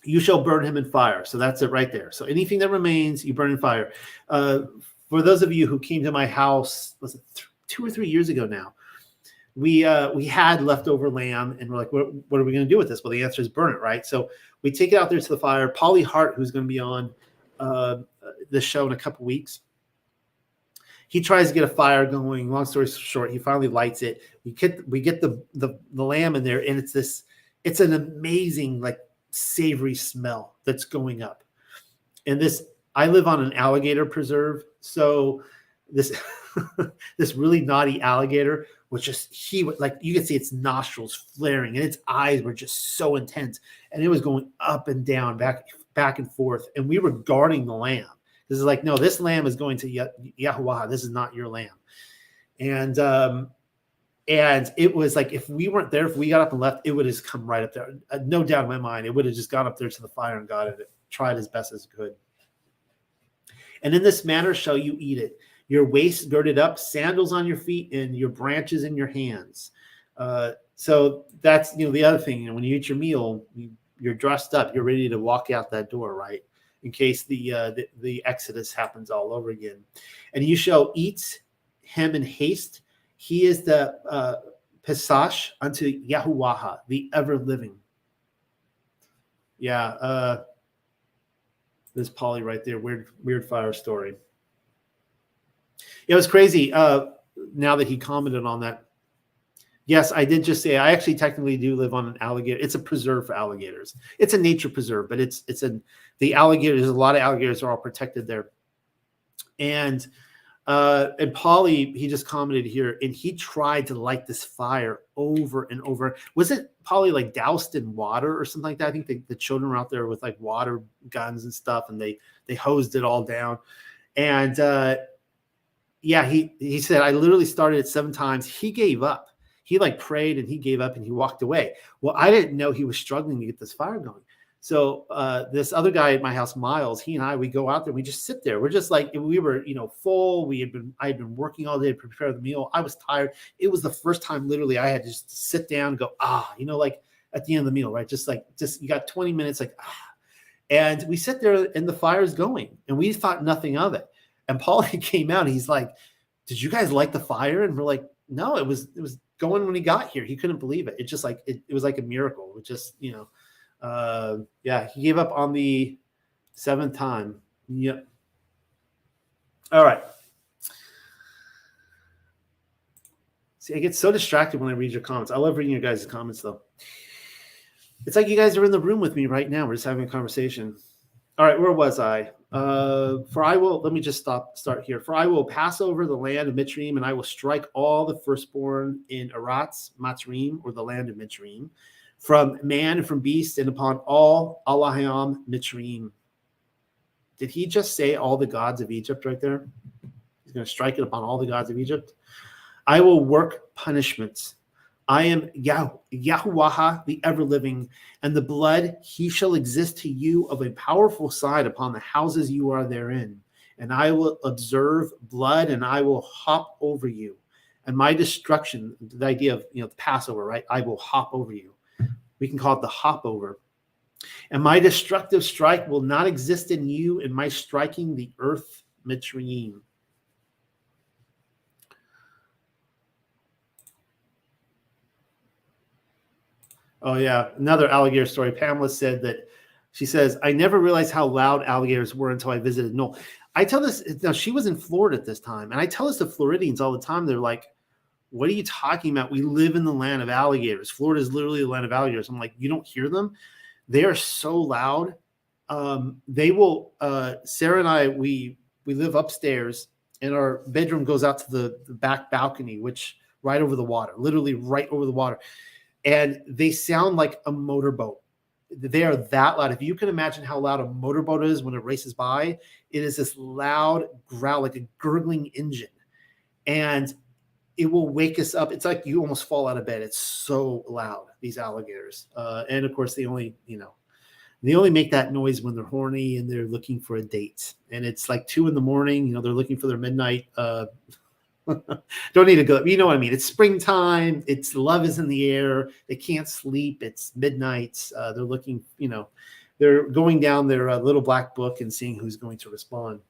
You shall burn him in fire. So that's it right there. So anything that remains, you burn in fire. For those of you who came to my house, was it 2 or 3 years ago now, we had leftover lamb, and we're like, what are we going to do with this? Well, the answer is burn it, right? So we take it out there to the fire. Polly Hart, who's going to be on the show in a couple weeks, he tries to get a fire going. Long story short, he finally lights it. We get the lamb in there, and it's an amazing, like, savory smell that's going up. And I live on an alligator preserve, so this this really naughty alligator was he like, you could see its nostrils flaring, and its eyes were just so intense, and it was going up and down, back and forth, and we were guarding the lamb. This is like, no, this lamb is going to Yahuwah. This is not your lamb. And it was like, if we weren't there, if we got up and left, it would have come right up there. No doubt in my mind, it would have just gone up there to the fire and got it, tried as best as it could. And in this manner shall you eat it. Your waist girded up, sandals on your feet, and your branches in your hands. So that's, the other thing. When you eat your meal, you're dressed up. You're ready to walk out that door, right? In case the Exodus happens all over again. And you shall eat him in haste. He is the Pesash unto Yahuwah, the ever-living. Yeah, there's Polly right there. Weird fire story. It was crazy. Now that he commented on that, yes, I did just say I actually technically do live on an alligator. It's a preserve for alligators. It's a nature preserve, but the alligators. There's a lot of alligators are all protected there. And Polly, he just commented here, and he tried to light this fire over and over. Was it Polly like doused in water or something like that? I think the children were out there with like water guns and stuff, and they hosed it all down. And yeah, he said, I literally started it 7 times. He gave up. He like prayed and he gave up and he walked away. Well, I didn't know he was struggling to get this fire going. So this other guy at my house, Miles, he and I, we go out there, we just sit there. We're just like, we were, full. I had been working all day to prepare the meal. I was tired. It was the first time literally I had to just sit down and go, like at the end of the meal, right? Just you got 20 minutes, like, and we sit there and the fire's going and we thought nothing of it. And Paulie came out and he's like, did you guys light the fire? And we're like, no, it was going when he got here. He couldn't believe it. It just like, it was like a miracle. It just, he gave up on the 7th time. Yep. All right. See, I get so distracted when I read your comments. I love reading your guys' comments, though. It's like you guys are in the room with me right now. We're just having a conversation. All right, where was I? Let me just start here. For I will pass over the land of Mitzrayim, and I will strike all the firstborn in Eretz, Mitzrayim, or the land of Mitzrayim, from man and from beast, and upon all Allahayam Mitzrayim. Did he just say all the gods of Egypt right there? He's going to strike it upon all the gods of Egypt. I will work punishments. I am Yahuwah, the ever-living, and the blood, he shall exist to you of a powerful side upon the houses you are therein. And I will observe blood, and I will hop over you. And my destruction, the idea of the Passover, right? I will hop over you. We can call it the hop over. And my destructive strike will not exist in you in my striking the earth, Mitzrayim. Oh, yeah. Another alligator story. Pamela said that she says, I never realized how loud alligators were until I visited Noel. I tell this, now she was in Florida at this time, and I tell this to Floridians all the time. They're like, what are you talking about? We live in the land of alligators. Florida is literally the land of alligators. I'm like, you don't hear them? They are so loud. They will, Sarah and I, we live upstairs, and our bedroom goes out to the back balcony, which right over the water, literally right over the water. And they sound like a motorboat. They are that loud. If you can imagine how loud a motorboat is when it races by, it is this loud growl, like a gurgling engine. And it will wake us up. It's like you almost fall out of bed. It's so loud, these alligators. And of course, they only make that noise when they're horny and they're looking for a date. And it's like 2 a.m. They're looking for their midnight don't need to go. You know what I mean? It's springtime. It's love is in the air. They can't sleep. It's midnight. They're looking, they're going down their little black book and seeing who's going to respond.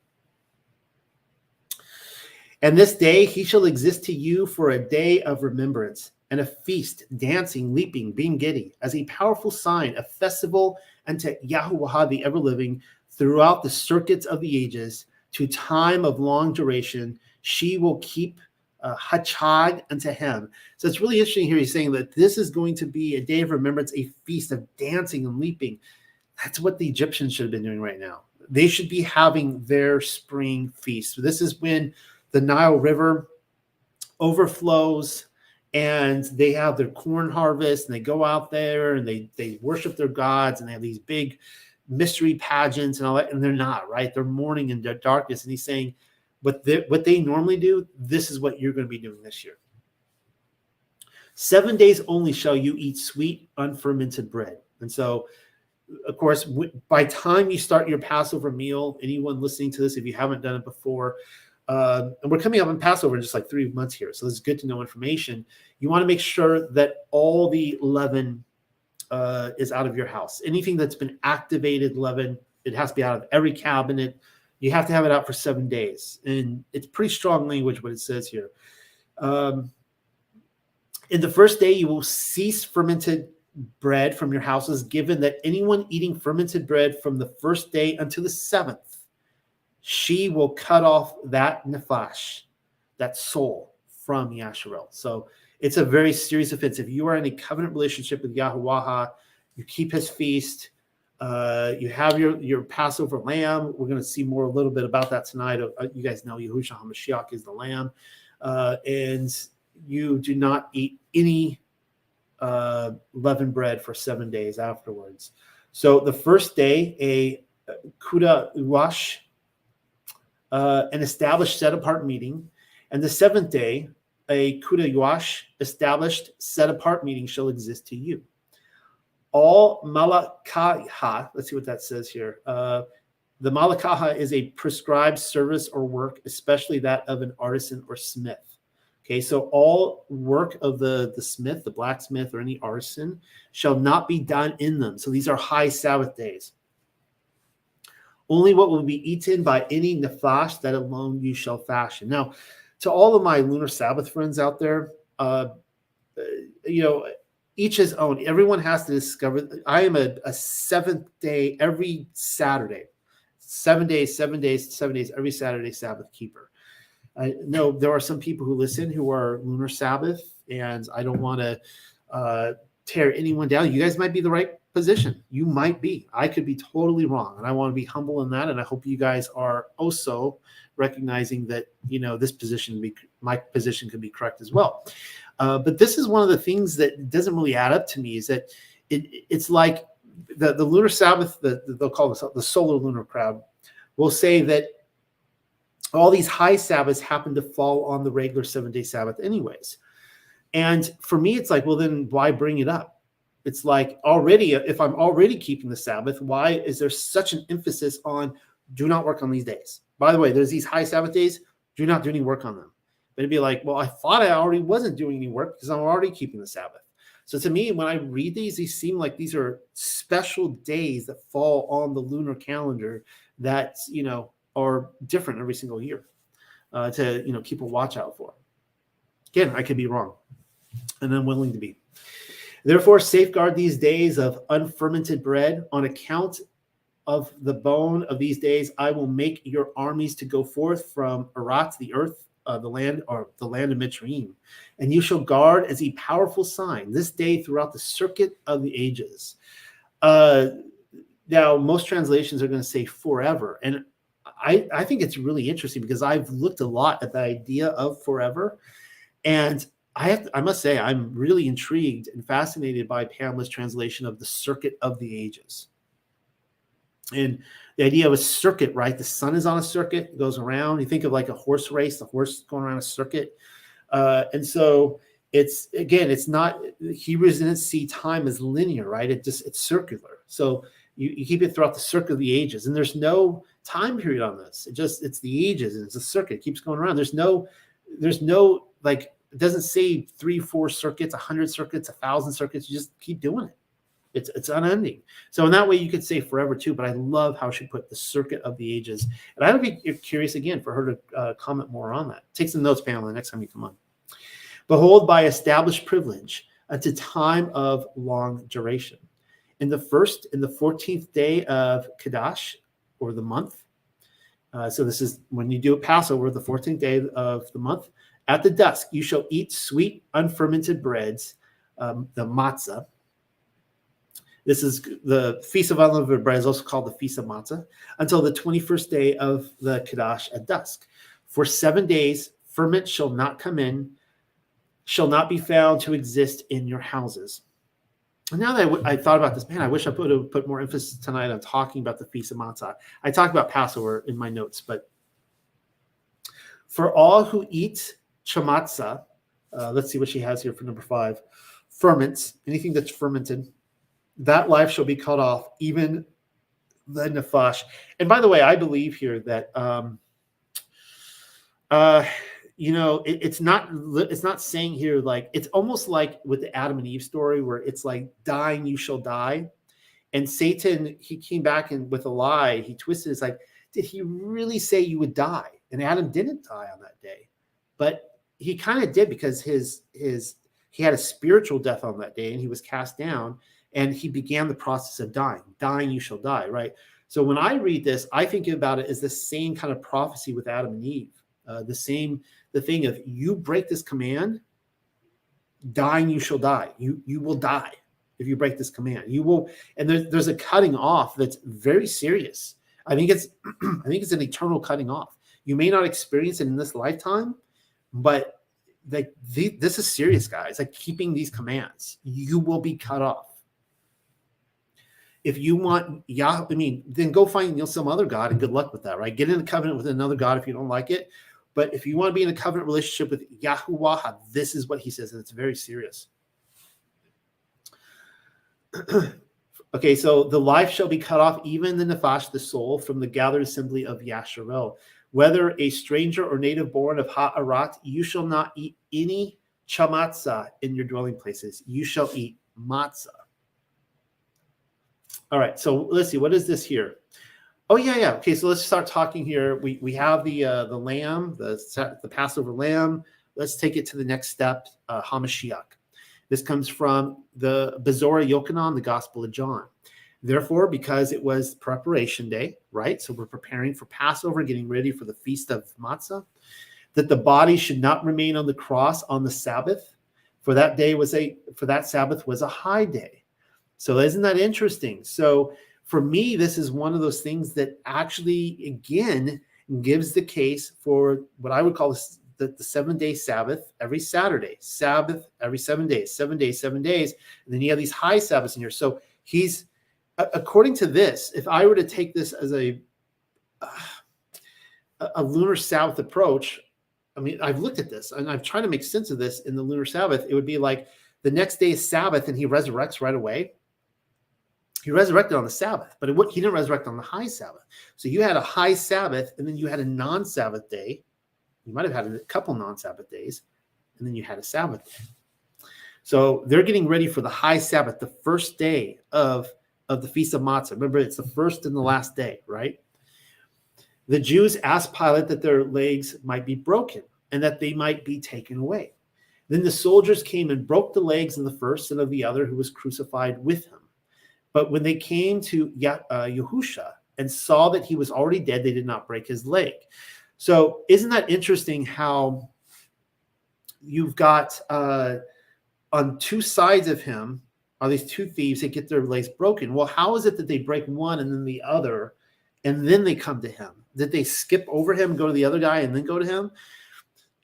And this day he shall exist to you for a day of remembrance and a feast, dancing, leaping, being giddy, as a powerful sign, a festival unto Yahuwah the ever-living throughout the circuits of the ages, to time of long duration. She will keep hachag unto him. So it's really interesting here. He's saying that this is going to be a day of remembrance, a feast of dancing and leaping. That's what the Egyptians should have been doing right now. They should be having their spring feast. So this is when the Nile River overflows and they have their corn harvest, and they go out there and they worship their gods, and they have these big mystery pageants and all that. And they're not, right? They're mourning in the darkness. And he's saying, what they normally do, this is what you're going to be doing this year. 7 days only shall you eat sweet, unfermented bread. And so, of course, by time you start your Passover meal, anyone listening to this, if you haven't done it before, and we're coming up on Passover in just like 3 months here, so this is good to know information. You want to make sure that all the leaven is out of your house. Anything that's been activated leaven, it has to be out of every cabinet. You have to have it out for 7 days. And it's pretty strong language what it says here. In the first day, you will cease fermented bread from your houses, given that anyone eating fermented bread from the first day until the 7th, she will cut off that nephash, that soul, from Yasharel. So it's a very serious offense. If you are in a covenant relationship with Yahuwah, you keep his feast, you have your Passover lamb. We're going to see more a little bit about that tonight. You guys know Yahushua HaMashiach is the lamb. And you do not eat any leavened bread for 7 days afterwards. So the first day, a kuda uwash, an established set-apart meeting. And the 7th day, a kuda uwash, established set-apart meeting shall exist to you. all malakaha, let's see what that says here. The malakaha is a prescribed service or work, especially that of an artisan or smith. Okay, so all work of the smith, the blacksmith, or any artisan shall not be done in them. So these are high Sabbath days. Only what will be eaten by any nefash, that alone you shall fashion. Now, to all of my lunar Sabbath friends out there, each his own. Everyone has to discover. I am a seventh day every Saturday, 7 days, 7 days, 7 days every Saturday Sabbath keeper. I know there are some people who listen who are lunar Sabbath, and I don't want to tear anyone down. You guys might be the right position. You might be. I could be totally wrong, and I want to be humble in that. And I hope you guys are also recognizing that this position, my position, could be correct as well. But this is one of the things that doesn't really add up to me. Is that it's like the lunar Sabbath, they'll call this the solar lunar crowd, will say that all these high Sabbaths happen to fall on the regular 7-day Sabbath anyways. And for me, it's like, well, then why bring it up? It's like, already, if I'm already keeping the Sabbath, why is there such an emphasis on do not work on these days? By the way, there's these high Sabbath days, do not do any work on them. But it'd be like, well, I thought I already wasn't doing any work because I'm already keeping the Sabbath. So to me, when I read these seem like these are special days that fall on the lunar calendar that, are different every single year to, keep a watch out for. Again, I could be wrong, and I'm willing to be. Therefore, safeguard these days of unfermented bread. On account of the bone of these days, I will make your armies to go forth from Arat, the earth, the land of Mitzrayim, and you shall guard as a powerful sign this day throughout the circuit of the ages. Now, most translations are going to say forever, and I think it's really interesting because I've looked a lot at the idea of forever, and I must say I'm really intrigued and fascinated by Pamela's translation of the circuit of the ages. And the idea of a circuit, right? The sun is on a circuit, it goes around. You think of like a horse race, the horse going around a circuit. And so it's not, Hebrews didn't see time as linear, right? It's circular. So you keep it throughout the circuit of the ages, and there's no time period on this. It's the ages, and it's a circuit. It keeps going around. There's no like, it doesn't say 3, 4 circuits, 100 circuits, 1,000 circuits. You just keep doing it. It's unending. So in that way, you could say forever too. But I love how she put the circuit of the ages. And I would be curious again for her to comment more on that. Take some notes, Pamela, next time you come on. Behold, by established privilege, unto time of long duration. In the 14th day of Kadash, or the month. So this is when you do a Passover, the 14th day of the month. At the dusk, you shall eat sweet unfermented breads, the matzah. This is the Feast of Unleavened Bread, is also called the Feast of Matzah, until the 21st day of the Kadash at dusk. For 7 days, ferment shall not come in, shall not be found to exist in your houses. And now that I thought about this, man, I wish I would have put more emphasis tonight on talking about the Feast of Matzah. I talked about Passover in my notes, but for all who eat chamatzah, let's see what she has here for number 5, ferments, anything that's fermented, that life shall be cut off, even the nefash. And by the way, I believe here that it's not saying here, like, it's almost like with the Adam and Eve story where it's like, dying you shall die. And Satan, he came back and with a lie, he twisted. It's like, did he really say you would die? And Adam didn't die on that day, but he kind of did, because he had a spiritual death on that day, and he was cast down, and he began the process of dying. Dying you shall die, right? So when I read this, I think about it as the same kind of prophecy with Adam and Eve. The thing of, you break this command, dying you shall die. You will die if you break this command. You will, and there's a cutting off that's very serious. I think it's an eternal cutting off. You may not experience it in this lifetime, but this is serious, guys. Like, keeping these commands, you will be cut off. If you want then go find some other God, and good luck with that, right? Get in a covenant with another God if you don't like it. But if you want to be in a covenant relationship with Yahuwah, this is what he says, and it's very serious. Okay, so the life shall be cut off, even the nephash, the soul, from the gathered assembly of Yasharel. Whether a stranger or native born of Ha'arat, you shall not eat any chamatzah in your dwelling places. You shall eat matzah. All right, so let's see. What is this here? Oh, yeah. Okay, so let's start talking here. We have the lamb, the Passover lamb. Let's take it to the next step, Hamashiach. This comes from the Bezorah Yochanan, the Gospel of John. Therefore, because it was preparation day, right? So we're preparing for Passover, getting ready for the Feast of Matzah, that the body should not remain on the cross on the Sabbath, for that Sabbath was a high day. So isn't that interesting? So for me, this is one of those things that actually, again, gives the case for what I would call the 7-day Sabbath every Saturday, Sabbath every 7 days, 7 days, 7 days. And then you have these high Sabbaths in here. So he's, according to this, if I were to take this as a lunar Sabbath approach, I mean, I've looked at this and I've tried to make sense of this in the lunar Sabbath. It would be like the next day is Sabbath and he resurrects right away. He resurrected on the Sabbath, but he didn't resurrect on the high Sabbath. So you had a high Sabbath and then you had a non-Sabbath day. You might have had a couple non-Sabbath days, and then you had a Sabbath day. So they're getting ready for the high Sabbath, the first day of the Feast of Matzah. Remember, it's the first and the last day, right? The Jews asked Pilate that their legs might be broken and that they might be taken away. Then the soldiers came and broke the legs of the first and of the other who was crucified with him. But when they came to Yahusha and saw that he was already dead, they did not break his leg. So isn't that interesting how you've got on two sides of him are these two thieves that get their legs broken? Well, how is it that they break one and then the other, and then they come to him? Did they skip over him, go to the other guy, and then go to him?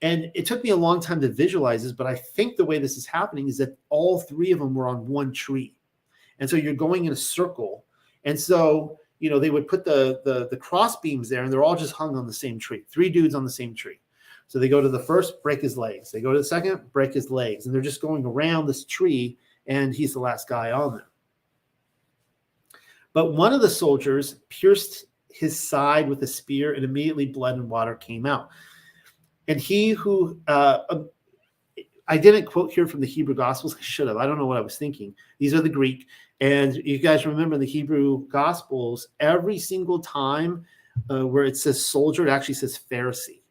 And it took me a long time to visualize this, but I think the way this is happening is that all three of them were on one tree. And so you're going in a circle. And so they would put the cross beams there, and they're all just hung on the same tree. 3 dudes on the same tree. So they go to the first, break his legs. They go to the second, break his legs. And they're just going around this tree, and he's the last guy on there. But one of the soldiers pierced his side with a spear, and immediately blood and water came out. And he who, I didn't quote here from the Hebrew Gospels. I should have. I don't know what I was thinking. These are the Greek. And you guys remember in the Hebrew Gospels, every single time where it says soldier, it actually says Pharisee.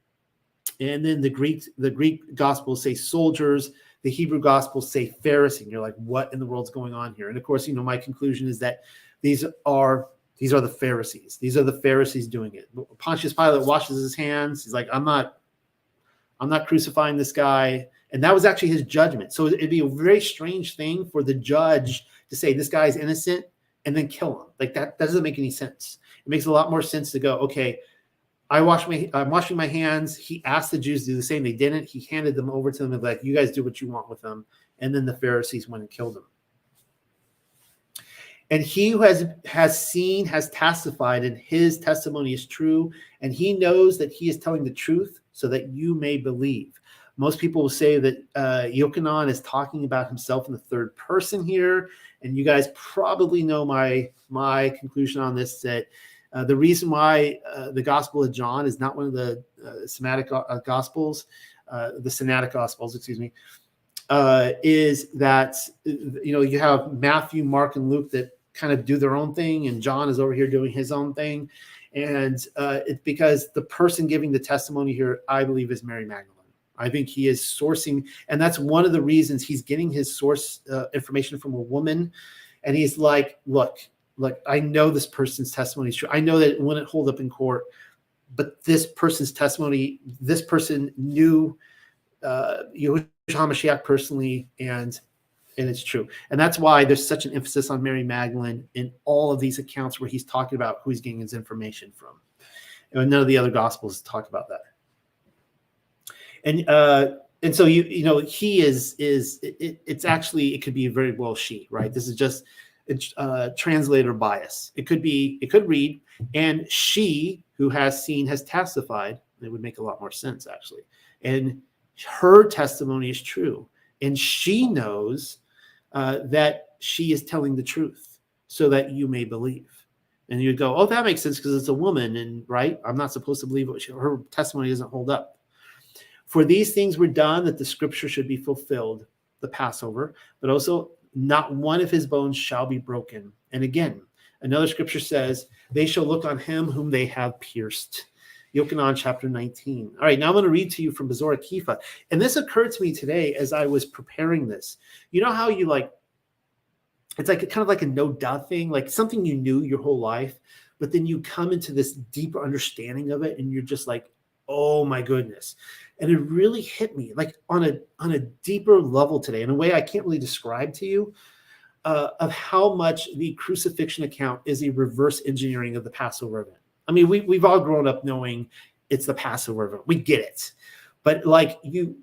And then the Greek Gospels say soldiers. The Hebrew Gospels say Pharisee. And you're like, what in the world's going on here? And of course, my conclusion is that these are the Pharisees. These are the Pharisees doing it. Pontius Pilate washes his hands. He's like, I'm not crucifying this guy. And that was actually his judgment. So it'd be a very strange thing for the judge to say this guy's innocent and then kill him. Like that doesn't make any sense. It makes a lot more sense to go, okay, I'm washing my hands. He asked the Jews to do the same. They didn't. He handed them over to them and like, you guys do what you want with them. And then the Pharisees went and killed him. And he who has seen, has testified, and his testimony is true. And he knows that he is telling the truth so that you may believe. Most people will say that Yochanan is talking about himself in the third person here. And you guys probably know my conclusion on this, that the reason why the Gospel of John is not one of the Synodic Gospels, the Synodic Gospels, is that, you have Matthew, Mark, and Luke that kind of do their own thing, and John is over here doing his own thing. And it's because the person giving the testimony here, I believe, is Mary Magdalene. I think he is sourcing, and that's one of the reasons he's getting his source information from a woman. And he's like, look, I know this person's testimony is true. I know that it wouldn't hold up in court, but this person's testimony, this person knew Yahushua HaMashiach personally, and it's true. And that's why there's such an emphasis on Mary Magdalene in all of these accounts where he's talking about who he's getting his information from. And none of the other Gospels talk about that. And so he is it's actually, it could be very well she, right? This is just translator bias. It could read, and she who has seen, has testified. It would make a lot more sense actually. And her testimony is true, and she knows that she is telling the truth so that you may believe. And you'd go, oh, that makes sense because it's a woman, and right, I'm not supposed to believe her testimony doesn't hold up. For these things were done that the scripture should be fulfilled, the Passover, but also not one of his bones shall be broken. And again, another scripture says, they shall look on him whom they have pierced. Yochanan chapter 19. All right, now I'm going to read to you from Bezorah Kifa. And this occurred to me today as I was preparing this. You know how you it's like kind of like a no-duh thing, like something you knew your whole life, but then you come into this deeper understanding of it and you're just like, oh my goodness. And it really hit me like on a deeper level today in a way I can't really describe to you of how much the crucifixion account is a reverse engineering of the Passover event. I mean, we've all grown up knowing it's the Passover event. We get it. But like you'll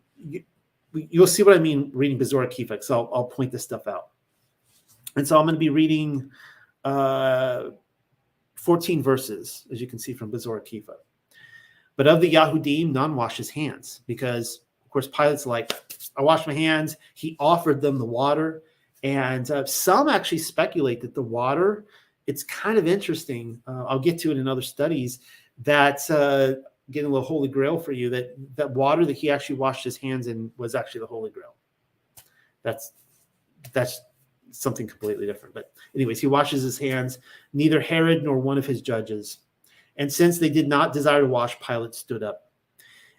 see what I mean reading Bezorah Kifa. So I'll point this stuff out. And so I'm going to be reading 14 verses, as you can see from Bezorah Kifa. But of the Yahudim, none wash his hands, because, of course, Pilate's like, I wash my hands. He offered them the water. And some actually speculate that the water, it's kind of interesting. I'll get to it in other studies, that getting a little Holy Grail for you, that water that he actually washed his hands in was actually the Holy Grail. That's something completely different. But anyways, he washes his hands, neither Herod nor one of his judges. And since they did not desire to wash, Pilate stood up.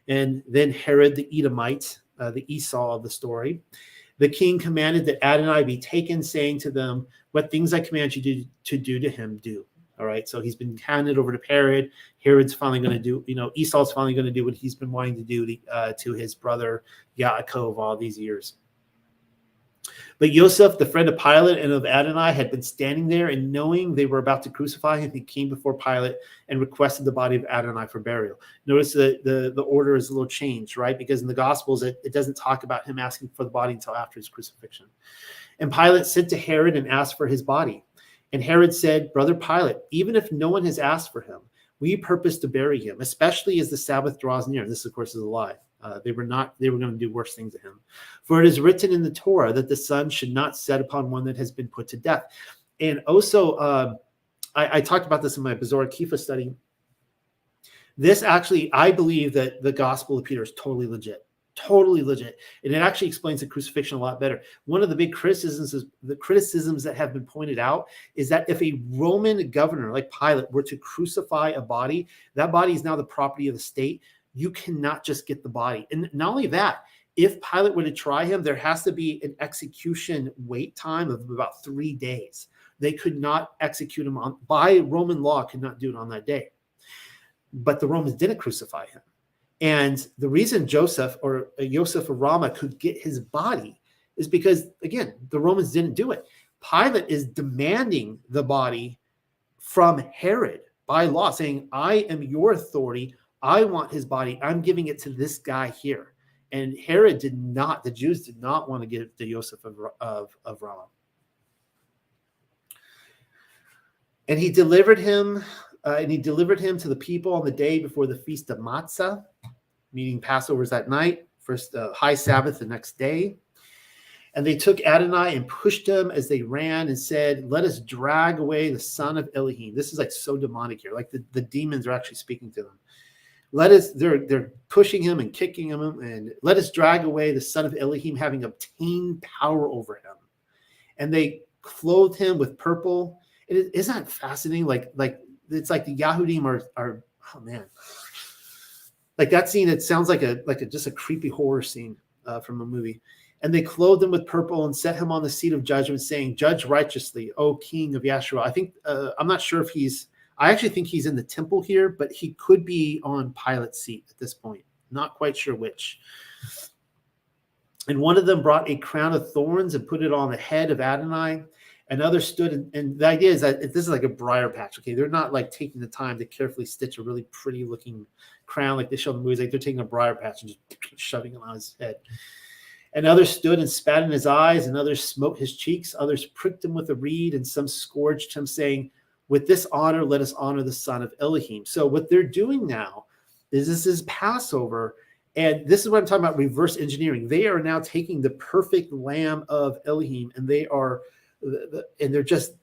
And then Herod the Edomite, the Esau of the story, the king commanded that Adonai be taken, saying to them, what things I command you to do to him, do. All right. So he's been handed over to Herod. Herod's finally going to do, Esau's finally going to do what he's been wanting to do to his brother Yaakov all these years. But Yosef, the friend of Pilate and of Adonai, had been standing there, and knowing they were about to crucify him, he came before Pilate and requested the body of Adonai for burial. Notice that the order is a little changed, right? Because in the Gospels, it doesn't talk about him asking for the body until after his crucifixion. And Pilate sent to Herod and asked for his body. And Herod said, Brother Pilate, even if no one has asked for him, we purpose to bury him, especially as the Sabbath draws near. This, of course, is a lie. They were going to do worse things to him. For it is written in the Torah that the sun should not set upon one that has been put to death. And also, I talked about this in my Bezorah Kifa study. This actually, I believe that the Gospel of Peter is totally legit. And it actually explains the crucifixion a lot better. One of the big criticisms that have been pointed out is that if a Roman governor like Pilate were to crucify a body, that body is now the property of the state. You cannot just get the body. And not only that, if Pilate were to try him, there has to be an execution wait time of about 3 days. They could not execute him by Roman law, could not do it on that day. But the Romans didn't crucify him. And the reason Joseph of Ramah could get his body is because, again, the Romans didn't do it. Pilate is demanding the body from Herod by law, saying, I am your authority. I want his body. I'm giving it to this guy here. And Herod the Jews did not want to give it to Joseph of Ramah. And he delivered him to the people on the day before the feast of Matzah, meaning Passover is that night, first high Sabbath the next day. And they took Adonai and pushed him as they ran and said, let us drag away the son of Elohim. This is like so demonic here. Like the demons are actually speaking to them. They're pushing him and kicking him, and let us drag away the son of Elohim, having obtained power over him. And they clothed him with purple. Isn't that fascinating? Like it's like the Yahudim are oh man, like that scene. It sounds like just a creepy horror scene from a movie. And they clothed him with purple and set him on the seat of judgment, saying, "Judge righteously, O King of Yashua." I think I'm not sure if I actually think he's in the temple here, but he could be on Pilate's seat at this point. Not quite sure which. And one of them brought a crown of thorns and put it on the head of Adonai. And others stood, and the idea is that this is like a briar patch. Okay, they're not like taking the time to carefully stitch a really pretty looking crown like they show in the movies. Like they're taking a briar patch and just shoving it on his head. And others stood and spat in his eyes, and others smote his cheeks. Others pricked him with a reed, and some scourged him, saying, with this honor, let us honor the son of Elohim. So what they're doing now is this is Passover. And this is what I'm talking about, reverse engineering. They are now taking the perfect lamb of Elohim, and they are and they're just,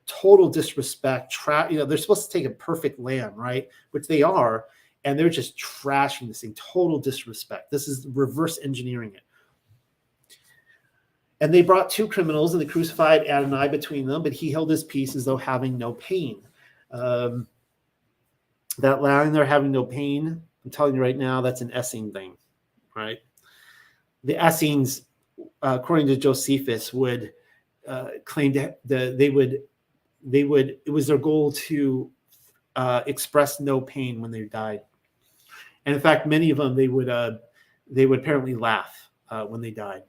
total disrespect. They're supposed to take a perfect lamb, right? Which they are, and they're just trashing this thing. Total disrespect. This is reverse engineering it. And they brought two criminals, and they crucified Adonai between them, but he held his peace as though having no pain. That line there, having no pain, I'm telling you right now, that's an Essene thing, right? The Essenes, according to Josephus, would claim that it was their goal to express no pain when they died. And in fact, many of them, they would apparently laugh when they died.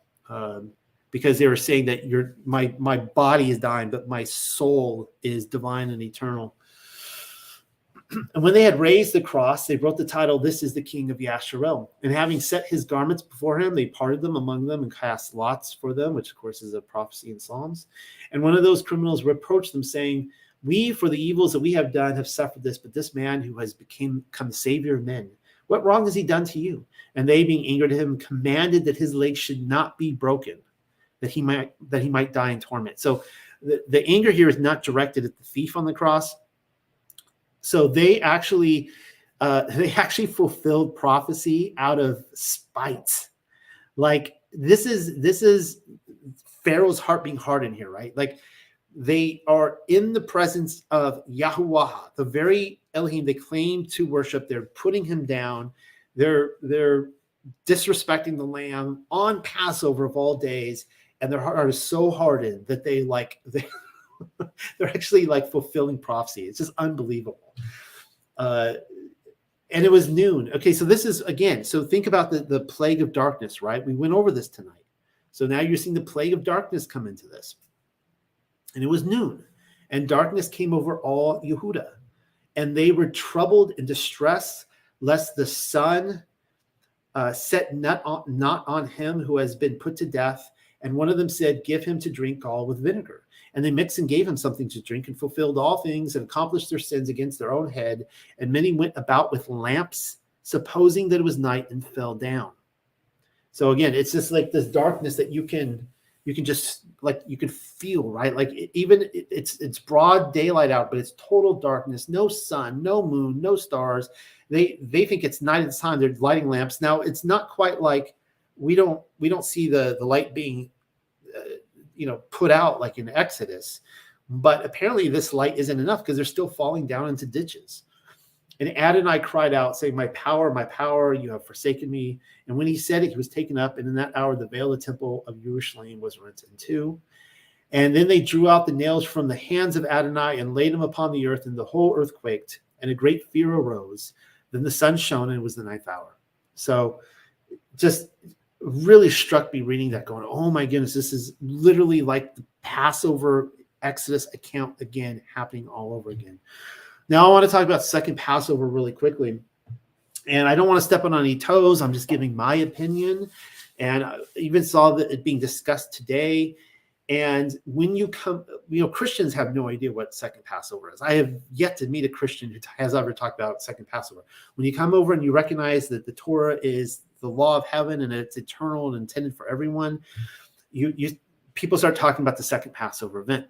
Because they were saying that my body is dying, but my soul is divine and eternal. And when they had raised the cross, they wrote the title, "This is the King of Yasharel." And having set his garments before him, they parted them among them and cast lots for them, which of course is a prophecy in Psalms. And one of those criminals reproached them, saying, "We, for the evils that we have done, have suffered this, but this man who has become the savior of men, what wrong has he done to you?" And they, being angered at him, commanded that his legs should not be broken, that he might die in torment. So the anger here is not directed at the thief on the cross. So they actually fulfilled prophecy out of spite. Like this is Pharaoh's heart being hardened here, right? Like they are in the presence of Yahuwah, the very Elohim they claim to worship. They're putting him down. They're disrespecting the lamb on Passover of all days. And their heart is so hardened that they're actually like fulfilling prophecy. It's just unbelievable. And it was noon. Okay, so this is, again, so think about the plague of darkness, right? We went over this tonight. So now you're seeing the plague of darkness come into this. And it was noon. And darkness came over all Yehuda. And they were troubled and distressed, lest the sun set not on him who has been put to death. And one of them said, "Give him to drink gall with vinegar." And they mixed and gave him something to drink, and fulfilled all things and accomplished their sins against their own head. And many went about with lamps, supposing that it was night, and fell down. So again, it's just like this darkness that you can just like you can feel, right? Like it's broad daylight out, but it's total darkness. No sun, no moon, no stars. They think it's night at the time. They're lighting lamps. Now it's not quite like we don't see the light being put out like in Exodus, but apparently this light isn't enough because they're still falling down into ditches. And Adonai cried out, saying, my power, you have forsaken me." And when he said it, he was taken up, and in that hour the veil of the temple of Jerusalem was rent in two. And then they drew out the nails from the hands of Adonai and laid them upon the earth, and the whole earth quaked, and a great fear arose. Then the sun shone, and it was the ninth hour. So just really struck me reading that, going, oh my goodness, this is literally like the Passover Exodus account again, happening all over again. Now I want to talk about second Passover really quickly. And I don't want to step on any toes. I'm just giving my opinion. And I even saw that it being discussed today. And when you come, Christians have no idea what second Passover is. I have yet to meet a Christian who has ever talked about second Passover. When you come over and you recognize that the Torah is the law of heaven and it's eternal and intended for everyone, people start talking about the second Passover event.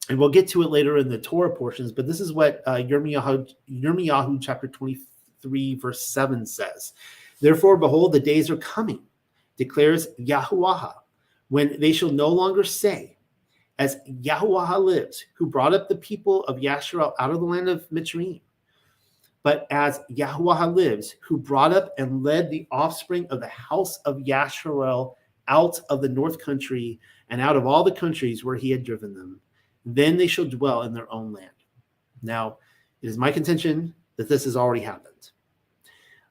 And we'll get to it later in the Torah portions, but this is what Yirmiyahu chapter 23, verse 7 says. "Therefore, behold, the days are coming, declares Yahuwah, when they shall no longer say, as Yahuwah lives, who brought up the people of Yasharel out of the land of Mitzrayim, but as Yahuwah lives, who brought up and led the offspring of the house of Yasharel out of the north country and out of all the countries where he had driven them. Then they shall dwell in their own land." Now, it is my contention that this has already happened.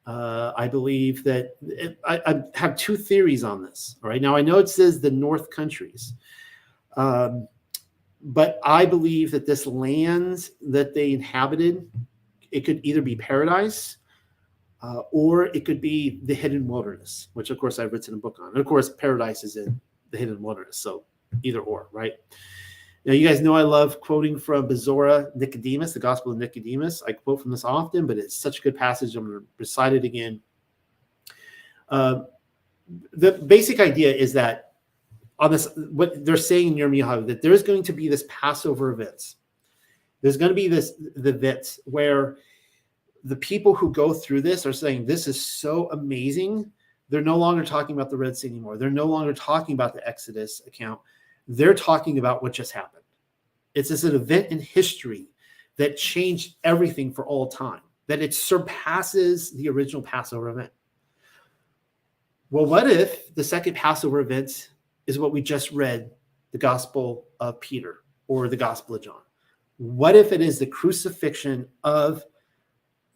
I believe that I have two theories on this. All right. Now, I know it says the north countries, but I believe that this land that they inhabited, it could either be paradise or it could be the hidden wilderness, which, of course, I've written a book on. And, of course, paradise is in the hidden wilderness. So either or, right? Now, you guys know I love quoting from Bezorah Nicodemus, the Gospel of Nicodemus. I quote from this often, but it's such a good passage. I'm going to recite it again. The basic idea is that on this, what they're saying in Yirmiyahu, that there's going to be this Passover events. There's going to be the events where the people who go through this are saying, this is so amazing. They're no longer talking about the Red Sea anymore. They're no longer talking about the Exodus account. They're talking about what just happened. It's just an event in history that changed everything for all time, that it surpasses the original Passover event. Well, what if the second Passover event is what we just read, the Gospel of Peter or the Gospel of John? What if it is the crucifixion of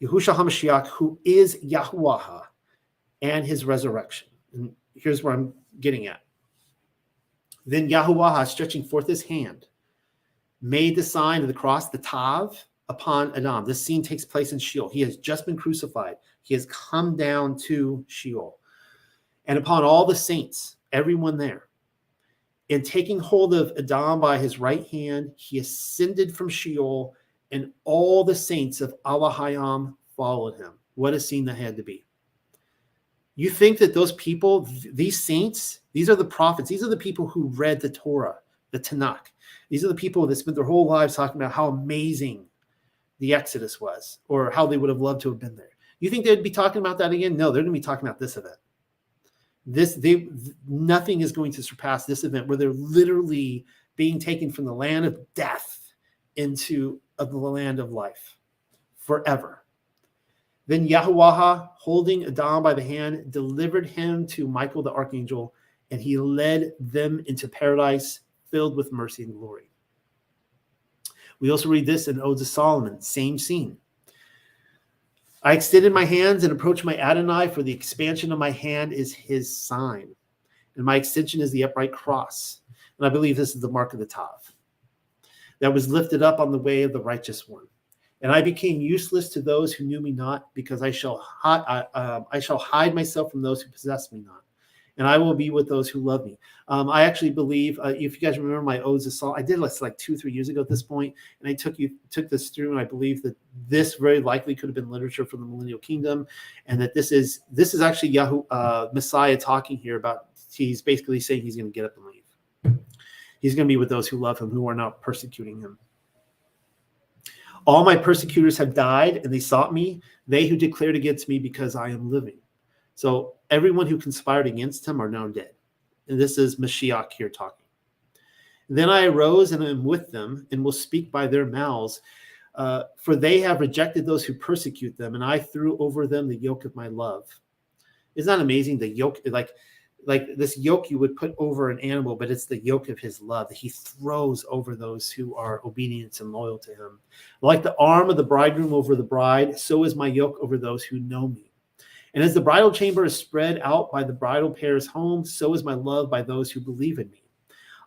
Yahushua HaMashiach, who is Yahuwah, and his resurrection? And here's where I'm getting at. Then Yahuwah, stretching forth his hand, made the sign of the cross, the Tav, upon Adam. This scene takes place in Sheol. He has just been crucified. He has come down to Sheol. And upon all the saints, everyone there, in taking hold of Adam by his right hand, he ascended from Sheol, and all the saints of Alahayam followed him. What a scene that had to be. You think that those people, these saints, these are the prophets, these are the people who read the Torah, the Tanakh. These are the people that spent their whole lives talking about how amazing the Exodus was, or how they would have loved to have been there. You think they'd be talking about that again? No, they're going to be talking about this event. Nothing is going to surpass this event, where they're literally being taken from the land of death into the land of life forever. Then Yahuwah, holding Adam by the hand, delivered him to Michael the archangel, and he led them into paradise filled with mercy and glory. We also read this in Odes of Solomon, same scene. I extended my hands and approached my Adonai, for the expansion of my hand is his sign, and my extension is the upright cross. And I believe this is the mark of the Tav that was lifted up on the way of the righteous one. And I became useless to those who knew me not, because I shall hide myself from those who possess me not, and I will be with those who love me. I actually believe, if you guys remember my Odes of Solomon, I did this like 2-3 years ago at this point, and I took this through, and I believe that this very likely could have been literature from the Millennial Kingdom, and that this is actually Messiah talking here about. He's basically saying he's going to get up and leave. He's going to be with those who love him, who are not persecuting him. All my persecutors have died, and they sought me, they who declared against me, because I am living. So everyone who conspired against him are now dead. And this is Mashiach here talking. Then I arose and am with them, and will speak by their mouths, for they have rejected those who persecute them, and I threw over them the yoke of my love. Isn't that amazing? The yoke, like this yoke you would put over an animal, but it's the yoke of his love that he throws over those who are obedient and loyal to him. Like the arm of the bridegroom over the bride, so is my yoke over those who know me. And as the bridal chamber is spread out by the bridal pair's home, so is my love by those who believe in me.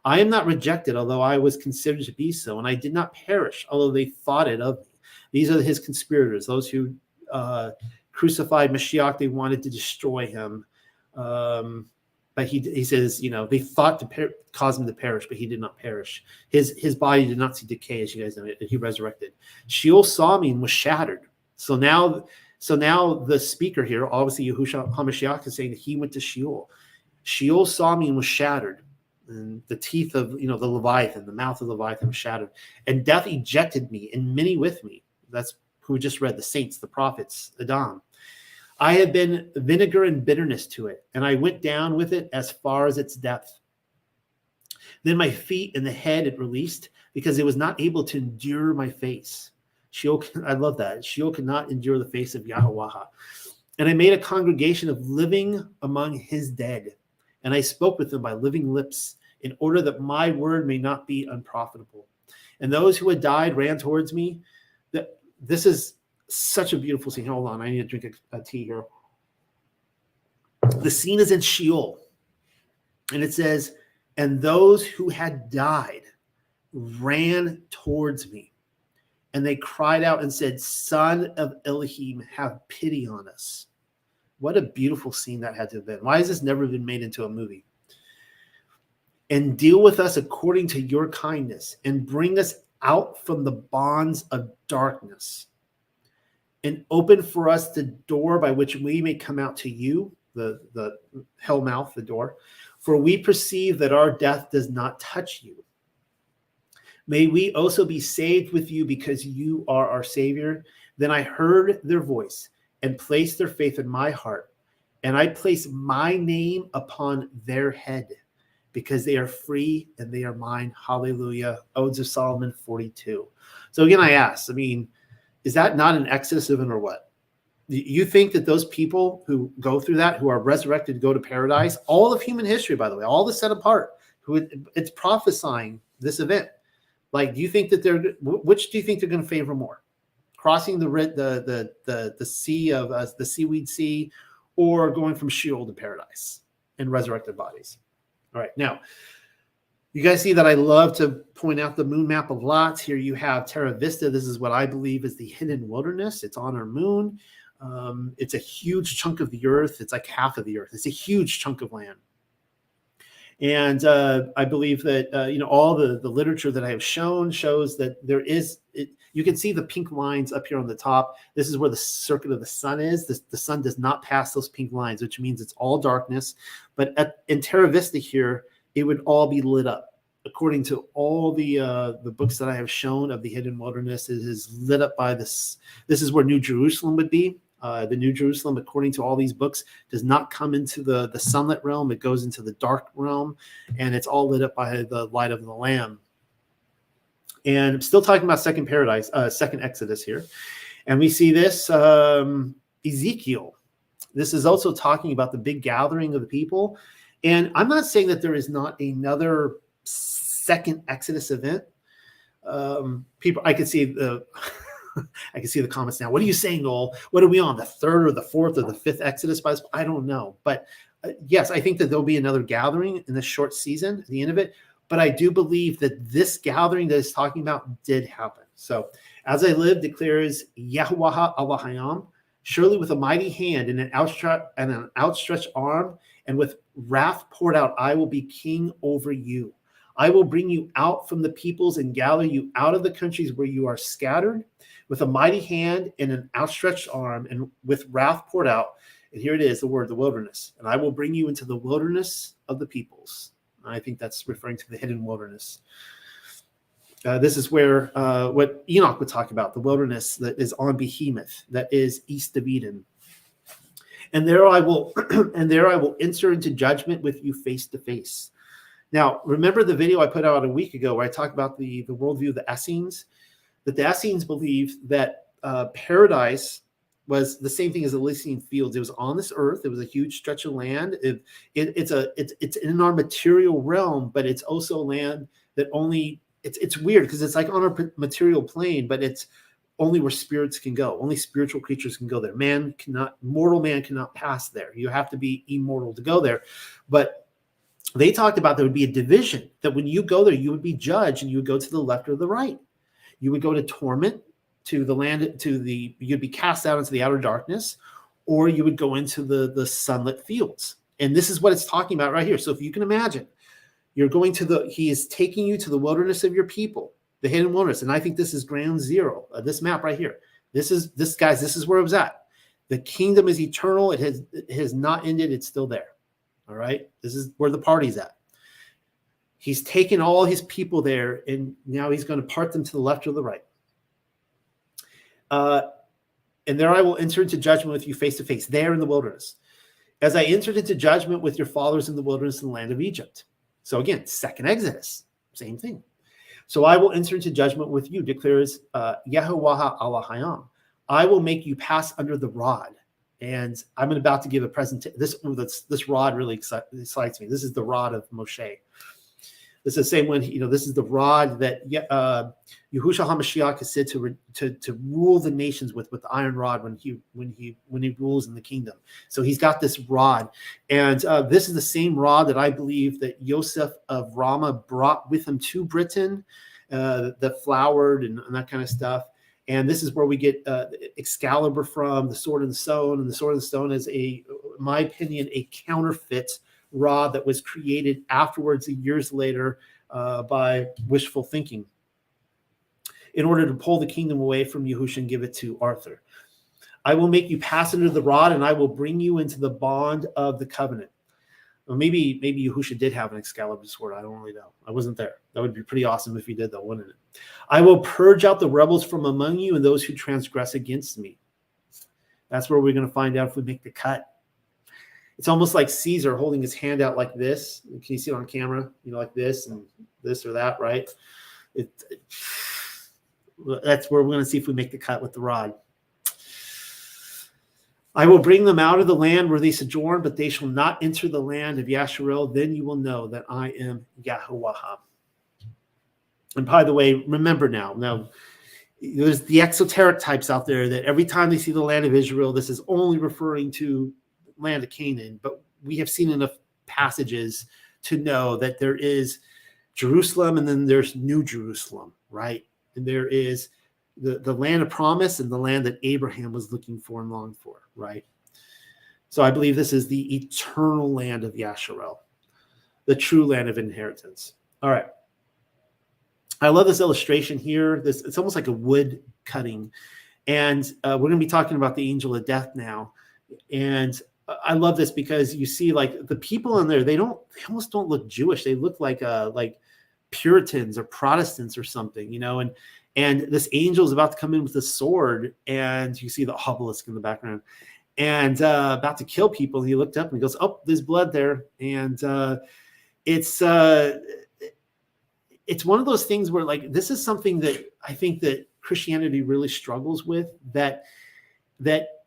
I am not rejected, although I was considered to be so, and I did not perish, although they thought it of me. These are his conspirators, those who crucified Mashiach. They wanted to destroy him. But he says, they thought to cause him to perish, but he did not perish. His body did not see decay, as you guys know. He resurrected. Sheol saw me and was shattered. So now the speaker here, obviously Yahushua HaMashiach, is saying that he went to Sheol. Sheol saw me and was shattered. And the teeth of the Leviathan, the mouth of the Leviathan was shattered. And death ejected me, and many with me. That's who we just read, the saints, the prophets, Adam. I have been vinegar and bitterness to it, and I went down with it as far as its depth. Then my feet and the head it released, because it was not able to endure my face. Sheol, I love that. Sheol could not endure the face of Yahuwah. And I made a congregation of living among his dead, and I spoke with them by living lips, in order that my word may not be unprofitable. And those who had died ran towards me. This is such a beautiful scene. Hold on, I need to drink a tea here. The scene is in Sheol, and it says, and those who had died ran towards me, and they cried out and said, Son of Elohim, have pity on us. What a beautiful scene that had to have been. Why has this never been made into a movie? And deal with us according to your kindness, and bring us out from the bonds of darkness, and open for us the door by which we may come out to you, the hell mouth, the door. For we perceive that our death does not touch you. May we also be saved with you because you are our Savior. Then I heard their voice and placed their faith in my heart. And I place my name upon their head because they are free and they are mine. Hallelujah. Odes of Solomon 42. So again, I ask, is that not an Exodus event or what? You think that those people who go through that, who are resurrected to go to paradise, all of human history, by the way, all the set apart, it's prophesying this event. Like, do you think that which do you think they're going to favor more? Crossing the sea of the seaweed sea, or going from Sheol to paradise in resurrected bodies? All right, now you guys see that I love to point out the moon map of lots. Here you have Terra Vista. This is what I believe is the hidden wilderness. It's on our moon. It's a huge chunk of the earth. It's like half of the earth. It's a huge chunk of land. And I believe that, all the literature that I have shown shows that there is, you can see the pink lines up here on the top. This is where the circuit of the sun is. The sun does not pass those pink lines, which means it's all darkness. But in Terra Vista here, it would all be lit up. According to all the books that I have shown of the hidden wilderness, it is lit up by this. This is where New Jerusalem would be. The New Jerusalem, according to all these books, does not come into the sunlit realm. It goes into the dark realm, and it's all lit up by the light of the Lamb. And I'm still talking about second Exodus here. And we see this, Ezekiel. This is also talking about the big gathering of the people. And I'm not saying that there is not another second Exodus event. I could see the... I can see the comments now. What are you saying, Noel? What are we on, the third or the fourth or the fifth Exodus? I don't know. But yes, I think that there'll be another gathering in this short season at the end of it. But I do believe that this gathering that it's talking about did happen. So, as I live, declares Yahuwah Elohayim, surely with a mighty hand and an outstretched arm, and with wrath poured out, I will be king over you. I will bring you out from the peoples and gather you out of the countries where you are scattered, with a mighty hand and an outstretched arm, and with wrath poured out. And here it is, the word, the wilderness. And I will bring you into the wilderness of the peoples. I think that's referring to the hidden wilderness. This is where what Enoch would talk about, the wilderness that is on Behemoth, that is east of Eden. And there I will enter into judgment with you face to face. Now, remember the video I put out a week ago where I talked about the worldview of the Essenes? That the Essenes believed that paradise was the same thing as Elysian fields. It was on this earth. It was a huge stretch of land. It's in our material realm, but it's also land that only, it's weird because it's like on our material plane, but it's only where spirits can go. Only spiritual creatures can go there. Mortal man cannot pass there. You have to be immortal to go there. But they talked about there would be a division, that when you go there, you would be judged and you would go to the left or the right. You would go to torment, to the land, you'd be cast out into the outer darkness, or you would go into the sunlit fields. And this is what it's talking about right here. So if you can imagine, you're going he is taking you to the wilderness of your people, the hidden wilderness. And I think this is ground zero, this map right here. This is where it was at. The kingdom is eternal. It has not ended. It's still there. All right. This is where the party's at. He's taken all his people there, and now he's going to part them to the left or the right. And there I will enter into judgment with you face to face, there in the wilderness, as I entered into judgment with your fathers in the wilderness in the land of Egypt. So again, second Exodus, same thing. So I will enter into judgment with you, declares Yahuwah Elohayim. I will make you pass under the rod. And I'm about to give a presentation. This rod really excites me. This is the rod of Moshe. This is the same one. This is the rod that Yahushua HaMashiach is said to rule the nations with the iron rod when he rules in the kingdom. So he's got this rod, and this is the same rod that I believe that Yosef of Ramah brought with him to Britain, that flowered and that kind of stuff. And this is where we get Excalibur from, the Sword and the Stone. And the Sword and the Stone is, in my opinion, a counterfeit rod that was created afterwards, years later, by wishful thinking, in order to pull the kingdom away from Yahushua and give it to Arthur. I will make you pass under the rod, and I will bring you into the bond of the covenant. Well, maybe Yahusha did have an Excalibur sword. I don't really know. I wasn't there. That would be pretty awesome if he did, though, wouldn't it? I will purge out the rebels from among you and those who transgress against me. That's where we're going to find out if we make the cut. It's almost like Caesar holding his hand out like this. Can you see it on camera? Like this and this or that, right? That's where we're going to see if we make the cut with the rod. I will bring them out of the land where they sojourn, but they shall not enter the land of Yasharel. Then you will know that I am Yahuwah. And by the way, remember now, there's the exoteric types out there that every time they see the land of Israel, this is only referring to the land of Canaan. But we have seen enough passages to know that there is Jerusalem and then there's New Jerusalem, right? And there is the land of promise and the land that Abraham was looking for and longed for, right? So I believe this is the eternal land of Yasharel, the true land of inheritance. All right. I love this illustration here. It's almost like a wood cutting. And we're going to be talking about the angel of death now. And I love this because you see like the people in there, they almost don't look Jewish. They look like Puritans or Protestants or something, and this angel is about to come in with a sword, and you see the obelisk in the background, and about to kill people. He looked up and he goes, "Oh, there's blood there." And it's one of those things where like this is something that I think that Christianity really struggles with, that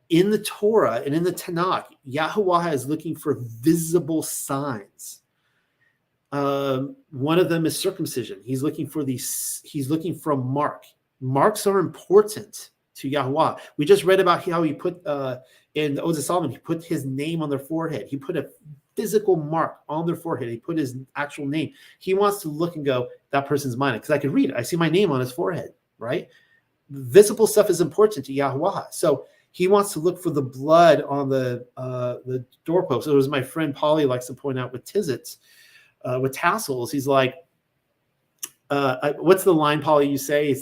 in the Torah and in the Tanakh, Yahuwah is looking for visible signs. One of them is circumcision. He's looking for mark. Marks are important to Yahuwah. We just read about how he put in the Odes of Solomon, he put his name on their forehead. He put a physical mark on their forehead. He put his actual name. He wants to look and go, that person's mine, because I could read it. I see my name on his forehead, right? Visible stuff is important to Yahuwah. So he wants to look for the blood on the doorpost. It was my friend Polly likes to point out with tizzits. With tassels, he's like, what's the line, Polly, you say?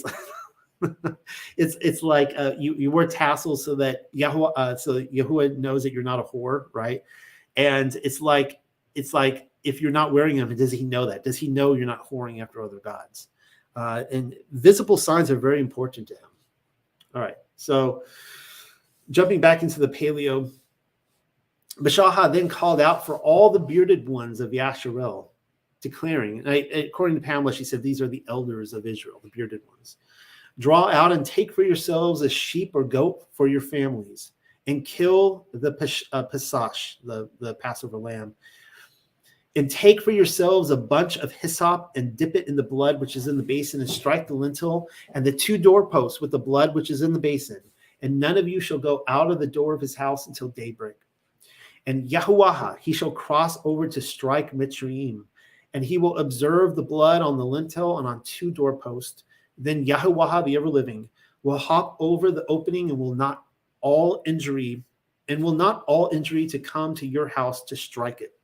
It's like you wear tassels so that Yahuwah knows that you're not a whore, right? And it's like if you're not wearing them, does he know that? Does he know you're not whoring after other gods? And visible signs are very important to him. All right, so jumping back into the Paleo, Bashaha then called out for all the bearded ones of Yasharel, declaring, according to Pamela, she said, these are the elders of Israel, the bearded ones. Draw out and take for yourselves a sheep or goat for your families, and kill the Pesach, the Passover lamb. And take for yourselves a bunch of hyssop and dip it in the blood which is in the basin, and strike the lintel and the two doorposts with the blood which is in the basin. And none of you shall go out of the door of his house until daybreak. And Yahuwah, he shall cross over to strike Mitzrayim, and he will observe the blood on the lintel and on two doorposts. Then Yahuwah, the ever-living, will hop over the opening, and will not all injury to come to your house to strike it.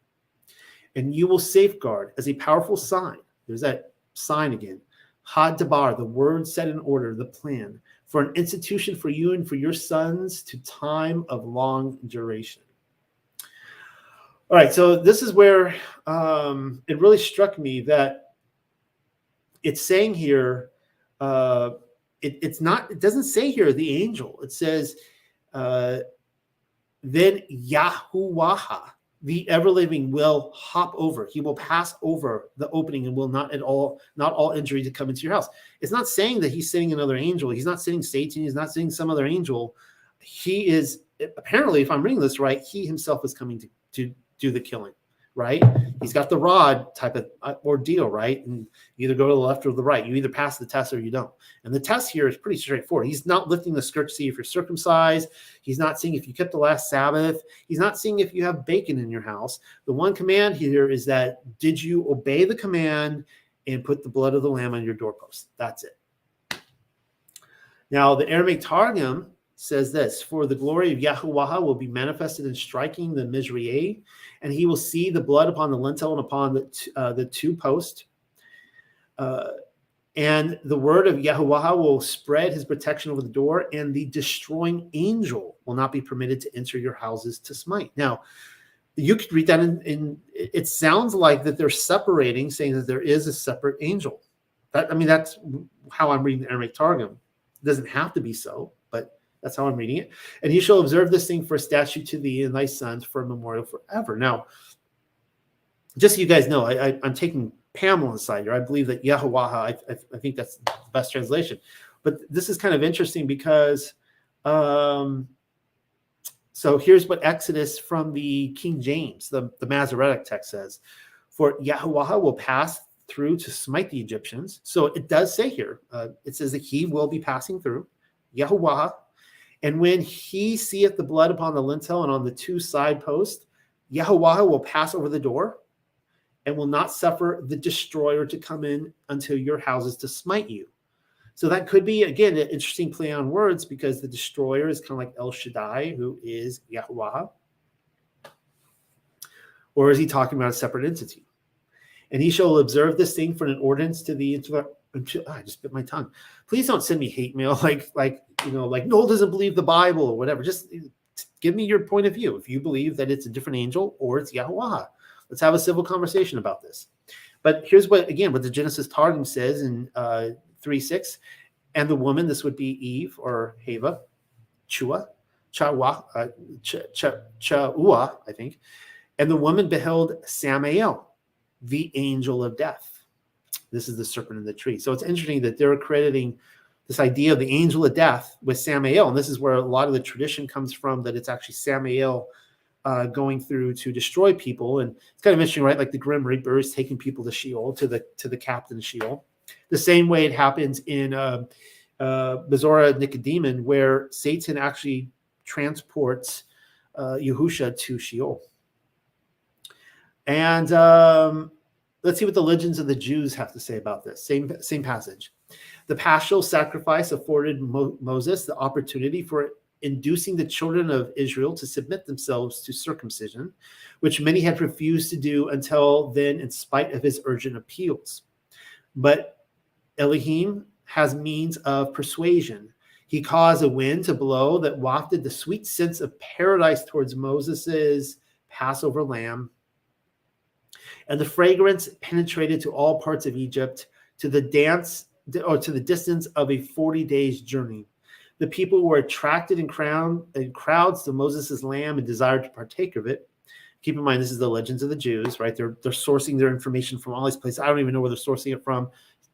And you will safeguard as a powerful sign. There's that sign again. Had Dabar, the word set in order, the plan, for an institution for you and for your sons to time of long duration. All right, so this is where it really struck me that it's saying here, it doesn't say here the angel. It says, then Yahuwah, the ever-living, will hop over. He will pass over the opening and will not all injury to come into your house. It's not saying that he's sending another angel. He's not sending Satan. He's not sending some other angel. He is, apparently, if I'm reading this right, he himself is coming to do the killing, right? He's got the rod type of ordeal, right? And you either go to the left or the right. You either pass the test or you don't. And the test here is pretty straightforward. He's not lifting the skirt to see if you're circumcised. He's not seeing if you kept the last Sabbath. He's not seeing if you have bacon in your house. The one command here is that, did you obey the command and put the blood of the lamb on your doorpost? That's it. Now, the Aramaic Targum says this: for the glory of Yahuwah will be manifested in striking the Mizraim, and he will see the blood upon the lintel and upon the two posts. And the word of Yahuwah will spread his protection over the door, and the destroying angel will not be permitted to enter your houses to smite. Now, You could read that it sounds like that they're separating, saying that there is a separate angel. That's how I'm reading the Aramaic Targum. It doesn't have to be so, but that's how I'm reading it. And he shall observe this thing for a statute to thee and thy sons for a memorial forever. Now, just so you guys know, I'm taking Pamela's side here. I believe that Yahuwah, I think that's the best translation. But this is kind of interesting because so here's what Exodus from the King James, the Masoretic text says, for Yahuwah will pass through to smite the Egyptians. So it does say here, it says that he will be passing through, Yahuwah. And when he seeth the blood upon the lintel and on the two side posts, Yahuwah will pass over the door and will not suffer the destroyer to come in unto your houses to smite you. So that could be, again, an interesting play on words because the destroyer is kind of like El Shaddai, who is Yahuwah. Or is he talking about a separate entity? And he shall observe this thing for an ordinance to the I just bit my tongue. Please don't send me hate mail like Noel doesn't believe the Bible or whatever. Just give me your point of view. If you believe that it's a different angel or it's Yahuwah, let's have a civil conversation about this. But here's what the Genesis Targum says in 3:6, and the woman, this would be Eve or Hava, Chua, I think, and the woman beheld Samael, the angel of death. This is the serpent in the tree. So it's interesting that they're crediting this idea of the angel of death with Samael, and this is where a lot of the tradition comes from, that it's actually Samael going through to destroy people. And it's kind of interesting, right? Like the Grim Reaper is taking people to Sheol, to the captain of Sheol. The same way it happens in Bezorah Nicodemon, where Satan actually transports Yahusha to Sheol. And let's see what the legends of the Jews have to say about this. Same passage. The paschal sacrifice afforded Moses the opportunity for inducing the children of Israel to submit themselves to circumcision, which many had refused to do until then in spite of his urgent appeals. But Elohim has means of persuasion. He caused a wind to blow that wafted the sweet scents of paradise towards Moses's Passover lamb. And the fragrance penetrated to all parts of Egypt, to the distance of a 40 days journey. The people were attracted in crowds to Moses's lamb and desired to partake of it. Keep in mind, this is the legends of the Jews, right? They're sourcing their information from all these places. I don't even know where they're sourcing it from.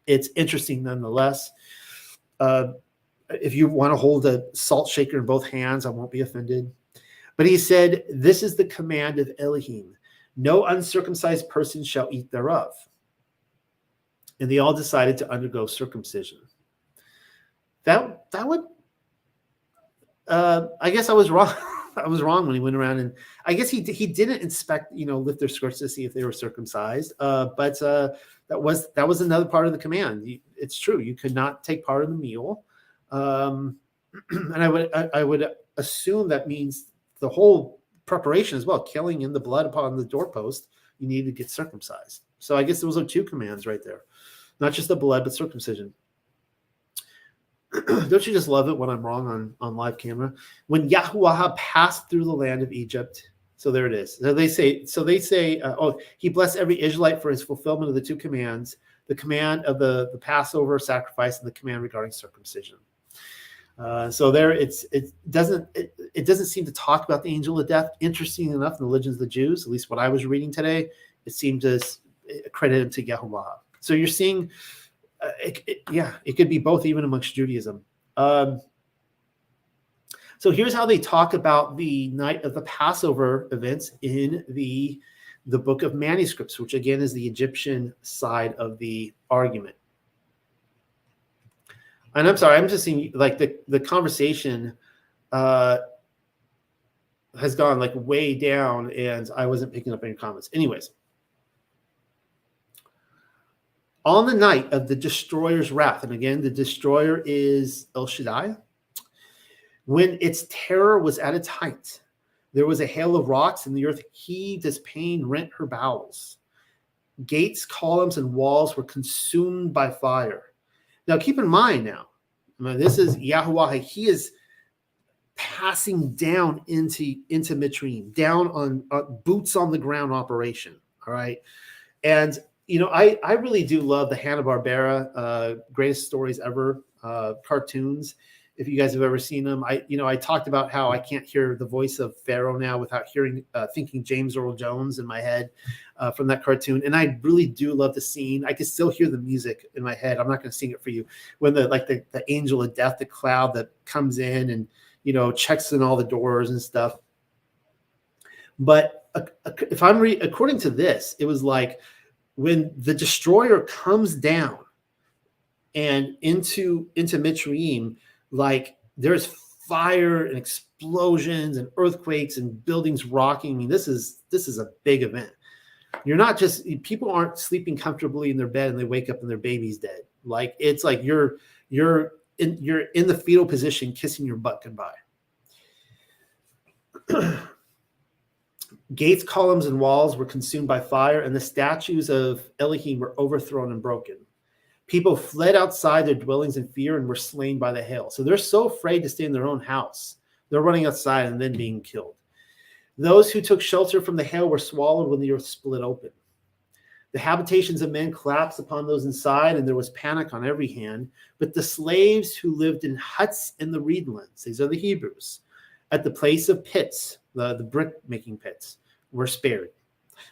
It's interesting nonetheless. If you want to hold a salt shaker in both hands, I won't be offended. But he said, this is the command of Elohim. No uncircumcised person shall eat thereof. And they all decided to undergo circumcision. That would, I guess I was wrong. I was wrong when he went around, and I guess he didn't inspect, lift their skirts to see if they were circumcised. But that was another part of the command. It's true. You could not take part in the meal. And I would assume that means the whole preparation as well, killing in the blood upon the doorpost, you need to get circumcised. So I guess those are two commands right there. Not just the blood, but circumcision. Don't you just love it when I'm wrong on live camera? When Yahuwah passed through the land of Egypt, so there it is. So they say, he blessed every Israelite for his fulfillment of the two commands, the command of the Passover sacrifice and the command regarding circumcision. So there, it doesn't seem to talk about the angel of death. Interesting enough, in the legends of the Jews, at least what I was reading today, it seemed to credit him to Yahuwah. So you're seeing, it could be both, even amongst Judaism. So here's how they talk about the night of the Passover events in the book of manuscripts, which again is the Egyptian side of the argument. And I'm sorry, I'm just seeing like the conversation has gone like way down, and I wasn't picking up any comments. Anyways, on the night of the destroyer's wrath, and again, the destroyer is El Shaddai, when its terror was at its height, there was a hail of rocks, and the earth heaved as pain rent her bowels. Gates, columns, and walls were consumed by fire. Now, keep in mind this is Yahuwah. He is passing down into Mitzrayim, down on boots on the ground operation. All right. And, I really do love the Hanna-Barbera greatest stories ever cartoons. If you guys have ever seen them, I talked about how I can't hear the voice of Pharaoh now without thinking James Earl Jones in my head from that cartoon. And I really do love the scene. I can still hear the music in my head. I'm not going to sing it for you. When the angel of death, the cloud that comes in and, checks in all the doors and stuff. But if I'm according to this, it was like when the destroyer comes down and into Mitzrayim, like there's fire and explosions and earthquakes and buildings rocking. I mean, this is a big event. People aren't sleeping comfortably in their bed and they wake up and their baby's dead. Like it's like you're in the fetal position, kissing your butt goodbye. Gates, columns, and walls were consumed by fire, and the statues of Elohim were overthrown and broken. People fled outside their dwellings in fear and were slain by the hail. So they're so afraid to stay in their own house. They're running outside and then being killed. Those who took shelter from the hail were swallowed when the earth split open. The habitations of men collapsed upon those inside, and there was panic on every hand. But the slaves who lived in huts in the reedlands, these are the Hebrews, at the place of pits, the brick-making pits, were spared.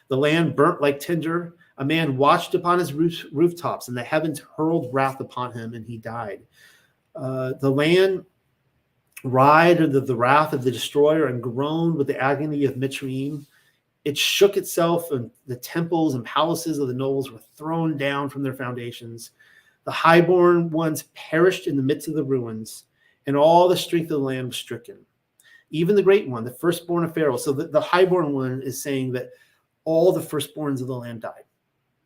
The land burnt like tinder. A man watched upon his rooftops, and the heavens hurled wrath upon him, and he died. The land writhed under the wrath of the destroyer and groaned with the agony of Mitzrayim. It shook itself, and the temples and palaces of the nobles were thrown down from their foundations. The highborn ones perished in the midst of the ruins, and all the strength of the land was stricken. Even the great one, the firstborn of Pharaoh. So the highborn one is saying that all the firstborns of the land died.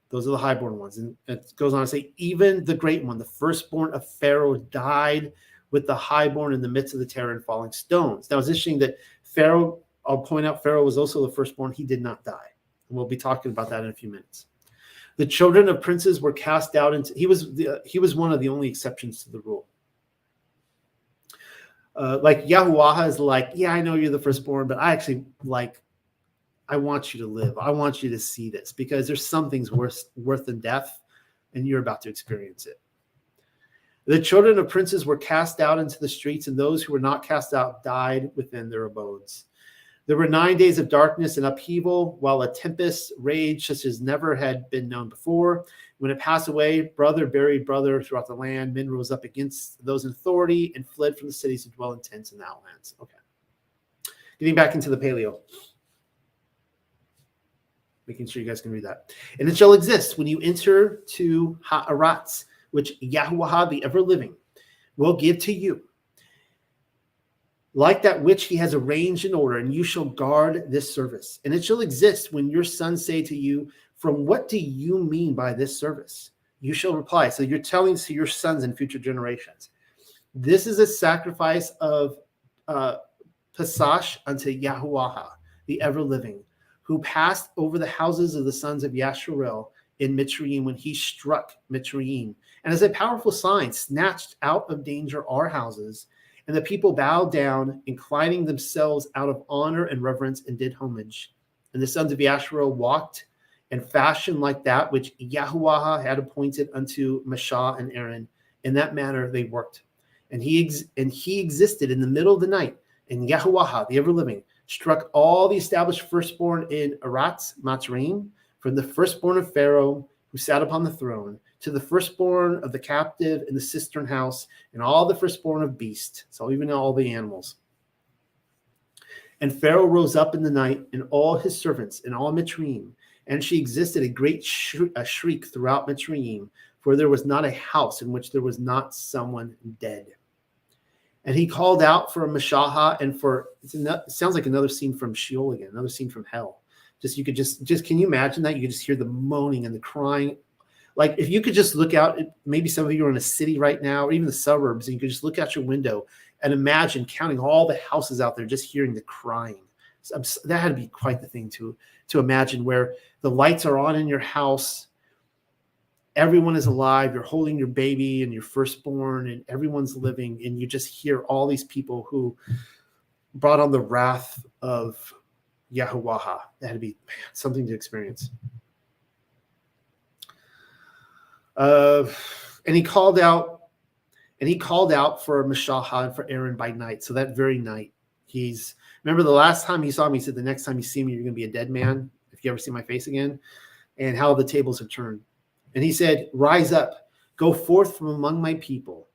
Those are the highborn ones. And it goes on to say, even the great one, the firstborn of Pharaoh, died with the highborn in the midst of the terror and falling stones. Now, it's interesting that Pharaoh, I'll point out, Pharaoh was also the firstborn. He did not die. And we'll be talking about that in a few minutes. The children of princes were cast out into, he was one of the only exceptions to the rule. Like Yahuwah is like, yeah, I know you're the firstborn, but I actually I want you to live. I want you to see this because there's some things worse than death, and you're about to experience it. The children of princes were cast out into the streets, and those who were not cast out died within their abodes. There were 9 days of darkness and upheaval, while a tempest raged such as never had been known before. When it passed away, brother buried brother throughout the land. Men rose up against those in authority and fled from the cities to dwell in tents in the outlands. Okay. Getting back into the Paleo. Making sure you guys can read that. And it shall exist when you enter to Ha'aratz, which Yahuwah, the ever-living, will give to you, like that which he has arranged in order, and you shall guard this service. And it shall exist when your sons say to you, from what do you mean by this service? You shall reply. So you're telling to your sons and future generations, this is a sacrifice of Pasash unto Yahuwah, the ever-living, who passed over the houses of the sons of Yasharel in Mitzrayim when he struck Mitzrayim, and as a powerful sign snatched out of danger our houses. And the people bowed down, inclining themselves out of honor and reverence, and did homage. And the sons of Yasharel walked and fashioned like that which Yahuwah had appointed unto Mashah and Aaron. In that manner they worked. And he existed in the middle of the night. And Yahuwah, the ever-living, struck all the established firstborn in Aratz, Mitzrayim, from the firstborn of Pharaoh, who sat upon the throne, to the firstborn of the captive in the cistern house, and all the firstborn of beast, so even all the animals. And Pharaoh rose up in the night, and all his servants, and all Mitzrayim, and she existed a great shriek throughout Mitzrayim, for there was not a house in which there was not someone dead. And he called out for a Mashaha, and it sounds like another scene from Sheol again, another scene from hell. You could just can you imagine that? You could just hear the moaning and the crying. Like if you could just look out, maybe some of you are in a city right now, or even the suburbs, and you could just look out your window and imagine counting all the houses out there, just hearing the crying. So that had to be quite the thing to imagine, where the lights are on in your house, everyone is alive, you're holding your baby and your firstborn, and everyone's living, and you just hear all these people who brought on the wrath of Yahuwah. That had to be something to experience. And he called out for Mashahah and for Aaron by night. So that very night, remember the last time he saw me, he said, the next time you see me, you're going to be a dead man if you ever see my face again, and how the tables have turned. And he said, rise up, go forth from among my people,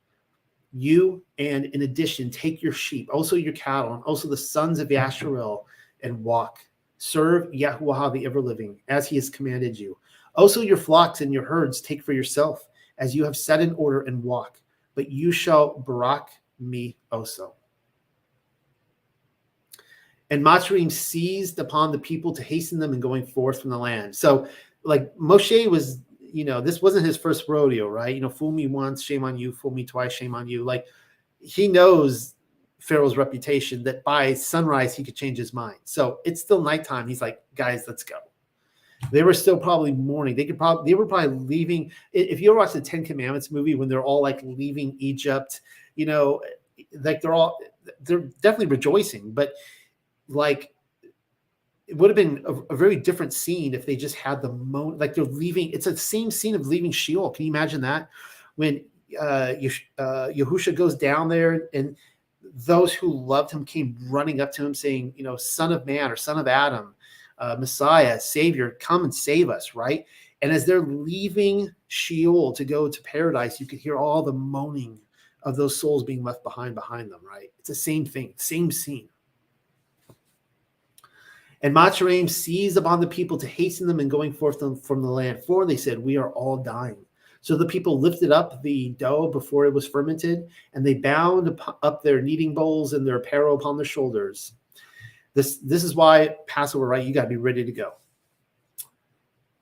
you, and in addition, take your sheep, also your cattle, and also the sons of Yasharel, and walk. Serve Yahuwah the ever-living, as he has commanded you. Also your flocks and your herds take for yourself, as you have set in order, and walk. But you shall barak me also. And Matrim seized upon the people to hasten them in going forth from the land. So, like, Moshe was, this wasn't his first rodeo, right? Fool me once, shame on you. Fool me twice, shame on you. Like, he knows Pharaoh's reputation that by sunrise he could change his mind. So it's still nighttime. He's like, guys, let's go. They were still probably mourning. They were probably leaving. If you ever watch the Ten Commandments movie, when they're all like leaving Egypt, like they're definitely rejoicing, but like it would have been a very different scene if they just had the like they're leaving. It's the same scene of leaving Sheol. Can you imagine that? When Yahusha goes down there, and those who loved him came running up to him saying, son of man, or son of Adam, Messiah, Savior, come and save us, right? And as they're leaving Sheol to go to paradise, you could hear all the moaning of those souls being left behind them, right? It's the same thing, same scene. And Matrim seized upon the people to hasten them in going forth from the land. For they said, we are all dying. So the people lifted up the dough before it was fermented, and they bound up their kneading bowls and their apparel upon their shoulders. This is why Passover, right? You got to be ready to go.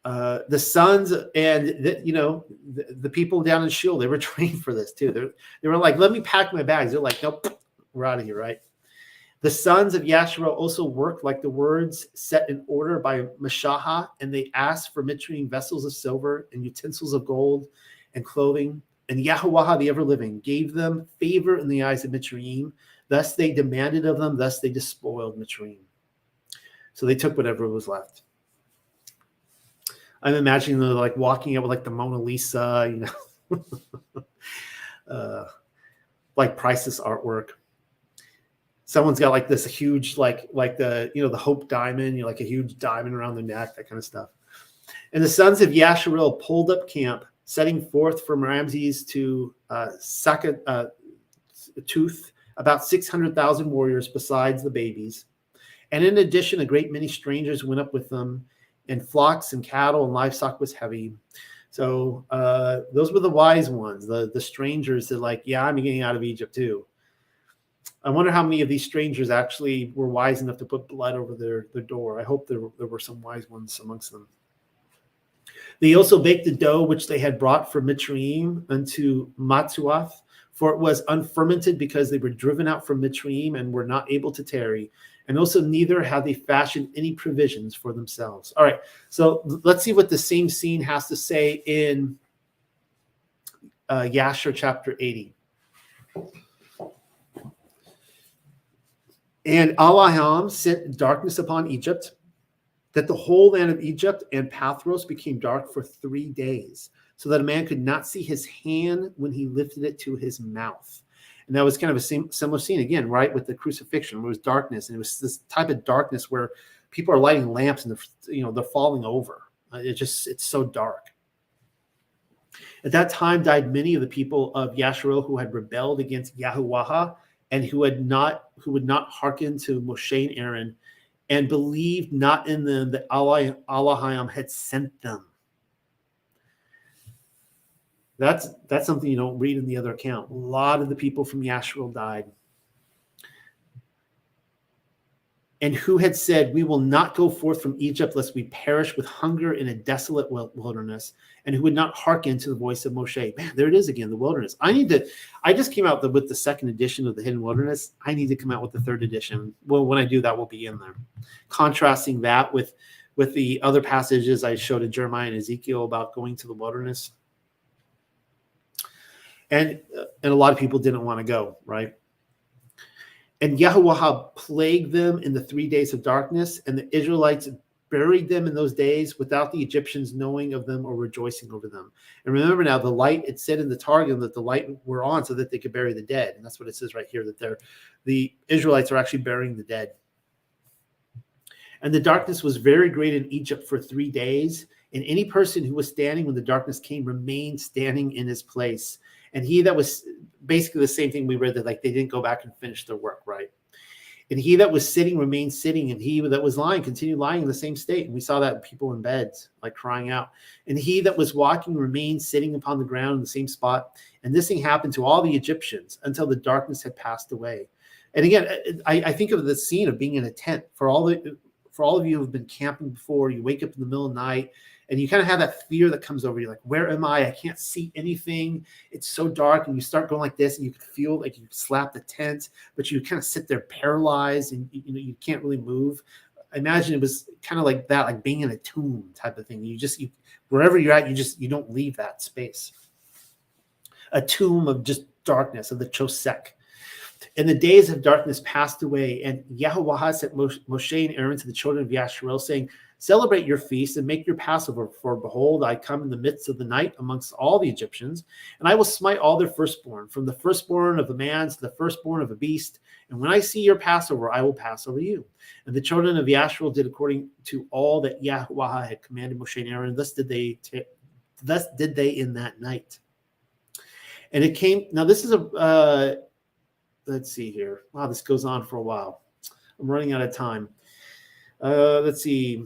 The sons and the people down in Sheol, they were trained for this too. They were like, let me pack my bags. They're like, nope, we're out of here, right? The sons of Yasharel also worked like the words set in order by Mashahah, and they asked for Mitzrayim vessels of silver and utensils of gold and clothing. And Yahuwah the ever-living gave them favor in the eyes of Mitzrayim. Thus they demanded of them, thus they despoiled Mitzrayim. So they took whatever was left. I'm imagining them like walking up with like the Mona Lisa, like priceless artwork. Someone's got like this huge, like the, the Hope Diamond, like a huge diamond around the neck, that kind of stuff. And the sons of Yasharel pulled up camp, setting forth from Ramses to Sakatuth, about 600,000 warriors besides the babies. And in addition, a great many strangers went up with them, and flocks and cattle and livestock was heavy. So those were the wise ones, the strangers that like, yeah, I'm getting out of Egypt too. I wonder how many of these strangers actually were wise enough to put blood over their door. I hope there were some wise ones amongst them. They also baked the dough which they had brought from Mitzrayim unto SHAMA'UATH, for it was unfermented because they were driven out from Mitzrayim and were not able to tarry. And also neither had they fashioned any provisions for themselves. All right, so let's see what the same scene has to say in Yasher chapter 80. And Elohim sent darkness upon Egypt, that the whole land of Egypt and Pathros became dark for 3 days, so that a man could not see his hand when he lifted it to his mouth. And that was kind of a similar scene again, right, with the crucifixion. It was darkness, and it was this type of darkness where people are lighting lamps and they're falling over. It's so dark. At that time died many of the people of Yasharel who had rebelled against Yahuwah, and who would not hearken to Moshe and Aaron, and believed not in them that Elohim had sent them. That's something you don't read in the other account. A lot of the people from Yasharel died. And who had said, we will not go forth from Egypt lest we perish with hunger in a desolate wilderness, and who would not hearken to the voice of Moshe. Man, there it is again, the wilderness. I just came out with the second edition of the Hidden Wilderness. I need to come out with the third edition. Well, when I do that, we'll be in there. Contrasting that with the other passages I showed in Jeremiah and Ezekiel about going to the wilderness. And a lot of people didn't want to go, right? And Yahuwah plagued them in the 3 days of darkness, and the Israelites buried them in those days without the Egyptians knowing of them or rejoicing over them. And remember now, the light, it said in the Targum that the light were on so that they could bury the dead. And that's what it says right here, that the Israelites are actually burying the dead. And the darkness was very great in Egypt for 3 days. And any person who was standing when the darkness came remained standing in his place. And he that was basically the same thing we read, that like they didn't go back and finish their work, right? And he that was sitting remained sitting, and he that was lying continued lying in the same state. And we saw that people in beds, like crying out. And he that was walking remained sitting upon the ground in the same spot. And this thing happened to all the Egyptians until the darkness had passed away. And again, I think of the scene of being in a tent. For all of you who have been camping before, you wake up in the middle of the night, and you kind of have that fear that comes over you, like, where am I? I can't see anything. It's so dark. And you start going like this, and you can feel like you slap the tent, but you kind of sit there paralyzed, and you can't really move. I imagine it was kind of like that, like being in a tomb type of thing. You wherever you're at, you don't leave that space. A tomb of just darkness, of the Chosek. And the days of darkness passed away, and Yahuwah sent Moshe and Aaron to the children of Yasharel, saying, celebrate your feast and make your Passover, for behold, I come in the midst of the night amongst all the Egyptians, and I will smite all their firstborn, from the firstborn of a man to the firstborn of a beast. And when I see your Passover, I will pass over you. And the children of Yasharel did according to all that Yahuwah had commanded Moshe and Aaron. Thus did they in that night. And it came. Now this is let's see here. Wow, this goes on for a while. I'm running out of time. Let's see.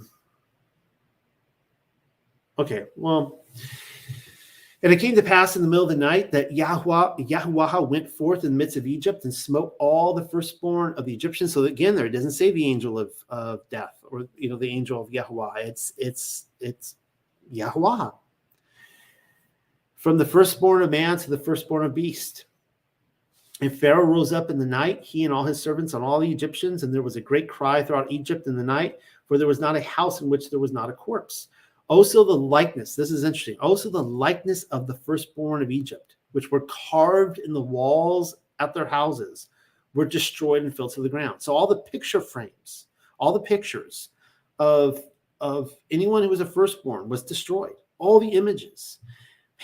Okay, well, and it came to pass in the middle of the night that Yahuwah went forth in the midst of Egypt and smote all the firstborn of the Egyptians. So again, there it doesn't say the angel of death, or the angel of Yahuwah. It's Yahuwah. From the firstborn of man to the firstborn of beast. And Pharaoh rose up in the night, he and all his servants, and all the Egyptians, and there was a great cry throughout Egypt in the night, for there was not a house in which there was not a corpse. Also the likeness, this is interesting, also the likeness of the firstborn of Egypt, which were carved in the walls at their houses, were destroyed and fell to the ground. So all the picture frames, all the pictures of anyone who was a firstborn was destroyed. All the images.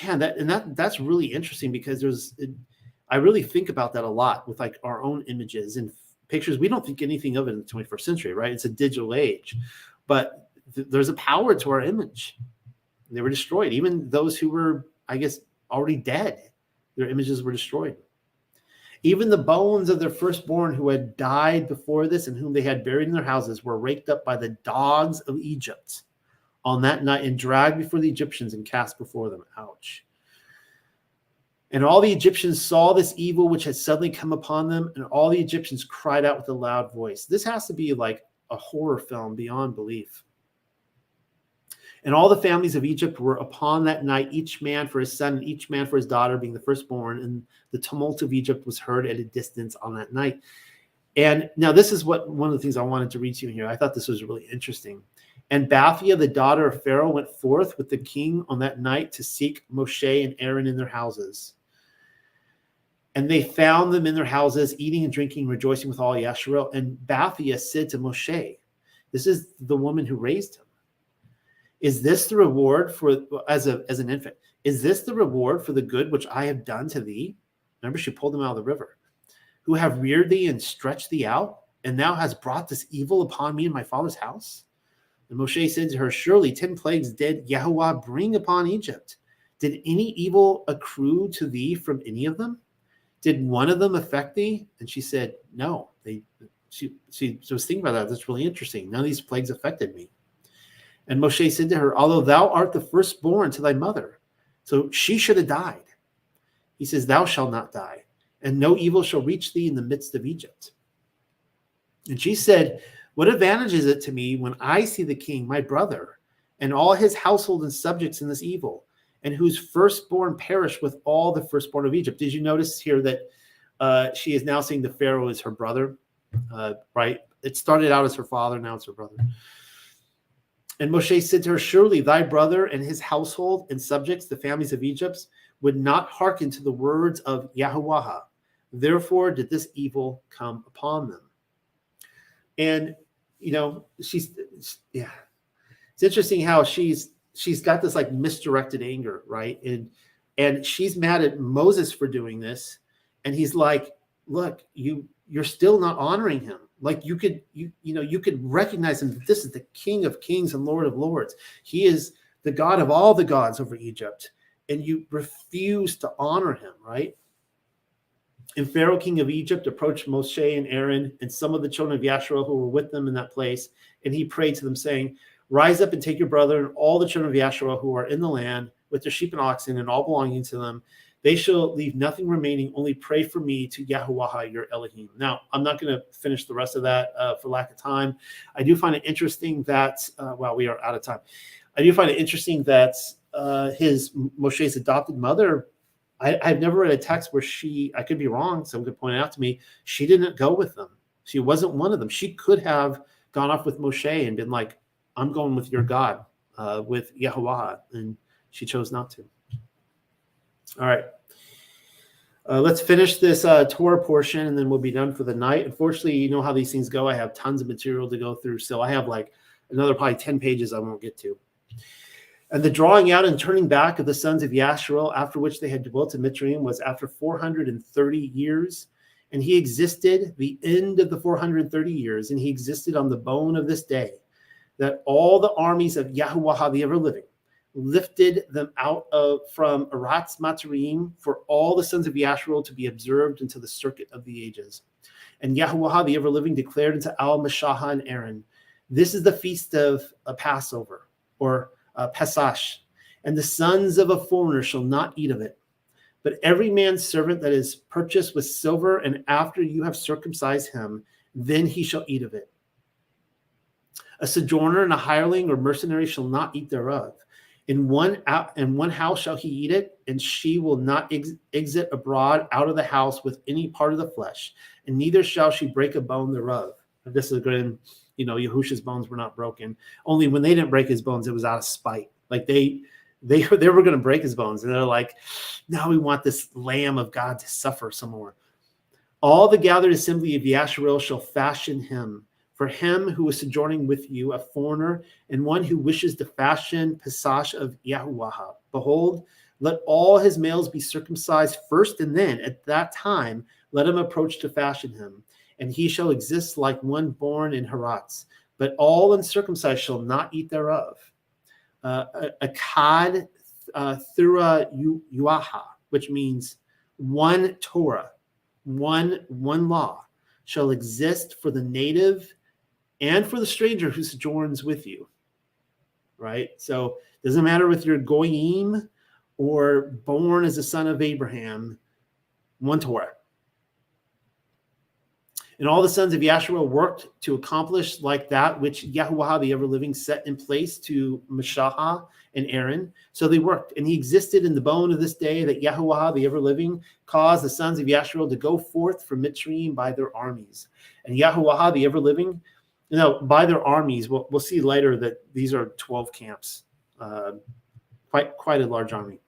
Man, that's really interesting, because I really think about that a lot with like our own images and pictures. We don't think anything of it in the 21st century, right? It's a digital age, but there's a power to our image. They were destroyed. Even those who were, I guess, already dead, their images were destroyed. Even the bones of their firstborn who had died before this and whom they had buried in their houses were raked up by the dogs of Egypt on that night and dragged before the Egyptians and cast before them. Ouch. And all the Egyptians saw this evil which had suddenly come upon them, and all the Egyptians cried out with a loud voice. This has to be like a horror film beyond belief. And all the families of Egypt were upon that night, each man for his son and each man for his daughter, being the firstborn. And the tumult of Egypt was heard at a distance on that night. And now this is one of the things I wanted to read to you here. I thought this was really interesting. And Bathia, the daughter of Pharaoh, went forth with the king on that night to seek Moshe and Aaron in their houses. And they found them in their houses, eating and drinking, rejoicing with all Yasharel. And Bathia said to Moshe, this is the woman who raised him, is this the reward for, as an infant, is this the reward for the good which I have done to thee? Remember, she pulled him out of the river. Who have reared thee and stretched thee out, and thou hast brought this evil upon me in my father's house? And Moshe said to her, surely 10 plagues did Yahuwah bring upon Egypt. Did any evil accrue to thee from any of them? Did one of them affect thee? And she said, no. She was thinking about that. That's really interesting. None of these plagues affected me. And Moshe said to her, although thou art the firstborn to thy mother, so she should have died. He says, thou shalt not die, and no evil shall reach thee in the midst of Egypt. And she said, what advantage is it to me when I see the king, my brother, and all his household and subjects in this evil, and whose firstborn perished with all the firstborn of Egypt? Did you notice here that she is now saying the Pharaoh is her brother, right? It started out as her father, now it's her brother. And Moshe said to her, surely thy brother and his household and subjects, the families of Egypt, would not hearken to the words of Yahuwah, Therefore did this evil come upon them. And, it's interesting how she's got this like misdirected anger, right? And she's mad at Moses for doing this. And he's like, look, you're still not honoring him. Like you could recognize him. This is the King of Kings and Lord of Lords. He is the God of all the gods over Egypt. And you refuse to honor him, right? And Pharaoh, king of Egypt, approached Moshe and Aaron and some of the children of Yasharel who were with them in that place. And he prayed to them, saying, rise up and take your brother and all the children of Yasharel who are in the land with their sheep and oxen and all belonging to them. They shall leave nothing remaining, only pray for me to Yahuwah your Elohim. Now, I'm not going to finish the rest of that for lack of time. I do find it interesting that, we are out of time. I do find it interesting that Moshe's adopted mother, I've never read a text where I could be wrong, someone could point it out to me, she didn't go with them. She wasn't one of them. She could have gone off with Moshe and been like, I'm going with your God, with Yahuwah, and she chose not to. All right. Let's finish this Torah portion, and then we'll be done for the night. Unfortunately, you know how these things go. I have tons of material to go through, so I have like another probably 10 pages I won't get to. And the drawing out and turning back of the sons of Yasharel, after which they had dwelt in Mitzrayim, was after 430 years. And he existed the end of the 430 years, and he existed on the bone of this day, that all the armies of Yahuwah the ever-living lifted them out from Eretz Matzarim for all the sons of Yasharel to be observed until the circuit of the ages. And Yahuwah the ever-living declared unto Al-Mashahah and Aaron, this is the feast of a Passover, or Pesach, and the sons of a foreigner shall not eat of it. But every man's servant that is purchased with silver, and after you have circumcised him, then he shall eat of it. A sojourner and a hireling or mercenary shall not eat thereof. In one house shall he eat it, and she will not exit abroad out of the house with any part of the flesh, and neither shall she break a bone thereof. And this is good. Yahusha's bones were not broken. Only when they didn't break his bones, it was out of spite. Like they were going to break his bones, and they're like, now we want this Lamb of God to suffer some more. All the gathered assembly of Yasharel shall fashion him. For him who is sojourning with you, a foreigner, and one who wishes to fashion Pesach of Yahuwah. Behold, let all his males be circumcised first, and then at that time let him approach to fashion him. And he shall exist like one born in Haratz. But all uncircumcised shall not eat thereof. Akkad thura yuaha, which means one Torah, one law, shall exist for the native and for the stranger who sojourns with you. Right? So it doesn't matter if you're goyim or born as a son of Abraham, one Torah. And all the sons of Yasharel worked to accomplish like that which Yahuwah the ever-living set in place to Mashahah and Aaron. So they worked, and he existed in the bone of this day that Yahuwah the ever-living caused the sons of Yasharel to go forth from Mitzrayim by their armies. And Yahuwah the ever-living, by their armies, we'll see later that these are 12 camps, quite a large army.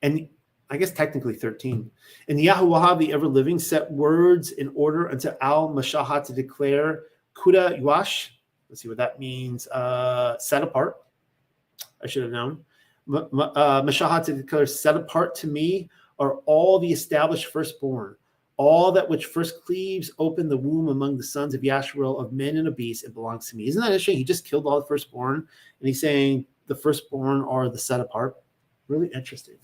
And I guess technically 13. And Yahuwah the ever-living set words in order unto Al-Mashahah to declare Kuda Yuash. Let's see what that means. Set apart. I should have known. Mashahah to declare set apart to me are all the established firstborn. All that which first cleaves open the womb among the sons of Yasharel of men and of beasts, it belongs to me. Isn't that interesting? He just killed all the firstborn, and he's saying the firstborn are the set apart. Really interesting.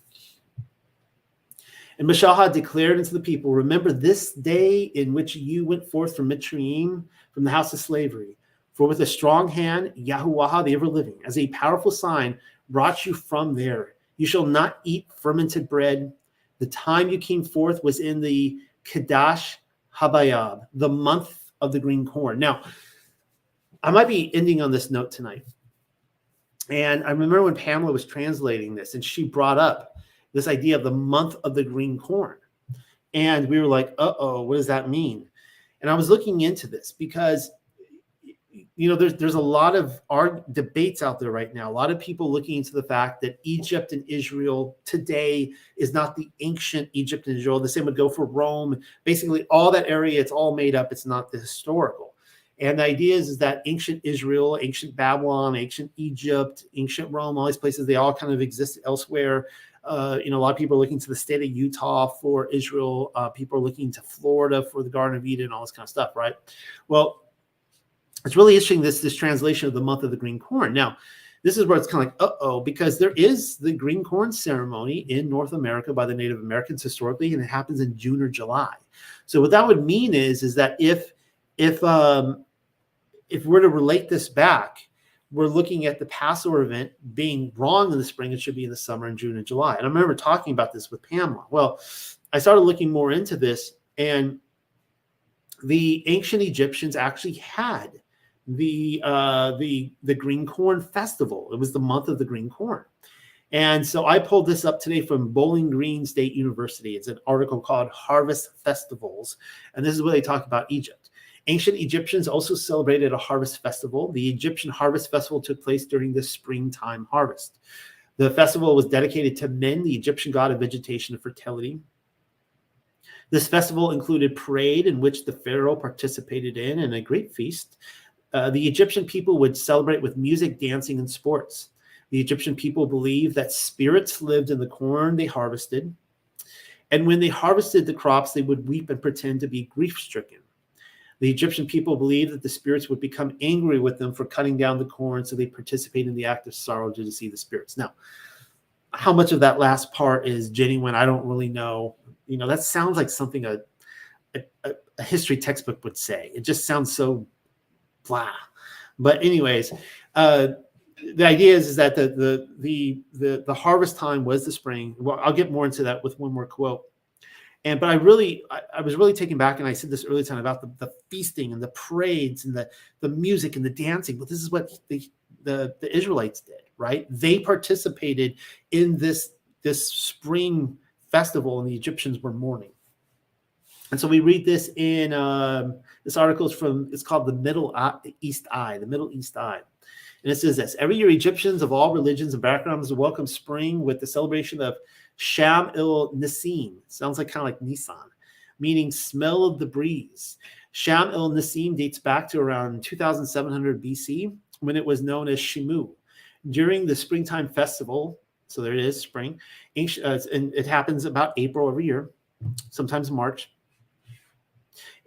And Mashahah declared unto the people, remember this day in which you went forth from Mitzrayim, from the house of slavery. For with a strong hand, Yahuwah the ever-living, as a powerful sign, brought you from there. You shall not eat fermented bread. The time you came forth was in the Kadash Habayab, the month of the green corn. Now, I might be ending on this note tonight. And I remember when Pamela was translating this, and she brought up this idea of the month of the green corn. And we were like, what does that mean? And I was looking into this because there's a lot of debates out there right now. A lot of people looking into the fact that Egypt and Israel today is not the ancient Egypt and Israel. The same would go for Rome. Basically, all that area, it's all made up. It's not the historical. And the idea is that ancient Israel, ancient Babylon, ancient Egypt, ancient Rome, all these places, they all kind of exist elsewhere. A lot of people are looking to the state of Utah for Israel. People are looking to Florida for the Garden of Eden, all this kind of stuff, right? Well, it's really interesting, this translation of the month of the green corn. Now, this is where it's kind of like, because there is the green corn ceremony in North America by the Native Americans historically, and it happens in June or July. So what that would mean is that if we're to relate this back, we're looking at the Passover event being wrong in the spring. It should be in the summer in June and July. And I remember talking about this with Pamela. Well, I started looking more into this, and the ancient Egyptians actually had the green corn festival. It was the month of the green corn. And so I pulled this up today from Bowling Green State University. It's an article called Harvest Festivals. And this is where they talk about Egypt. Ancient Egyptians also celebrated a harvest festival. The Egyptian harvest festival took place during the springtime harvest. The festival was dedicated to Men, the Egyptian god of vegetation and fertility. This festival included parade in which the pharaoh participated in, and a great feast. The Egyptian people would celebrate with music, dancing, and sports. The Egyptian people believed that spirits lived in the corn they harvested. And when they harvested the crops, they would weep and pretend to be grief-stricken. The Egyptian people believed that the spirits would become angry with them for cutting down the corn, so they participated in the act of sorrow to deceive the spirits. Now, how much of that last part is genuine, I don't really know. That sounds like something a history textbook would say. It just sounds so blah. But anyways, the idea is that the harvest time was the spring. Well, I'll get more into that with one more quote. But I was really taken back, and I said this earlier time about the feasting and the parades and the music and the dancing. But this is what the Israelites did, right? They participated in this spring festival, and the Egyptians were mourning. And so we read this in this article it's called the Middle East Eye. And it says this: every year, Egyptians of all religions and backgrounds welcome spring with the celebration of Sham-il-Nissim. Sounds like kind of like Nissan, meaning smell of the breeze. Sham-il-Nissim dates back to around 2700 BC, when it was known as Shimu. During the springtime festival, so there it is, spring, and it happens about April every year, sometimes March.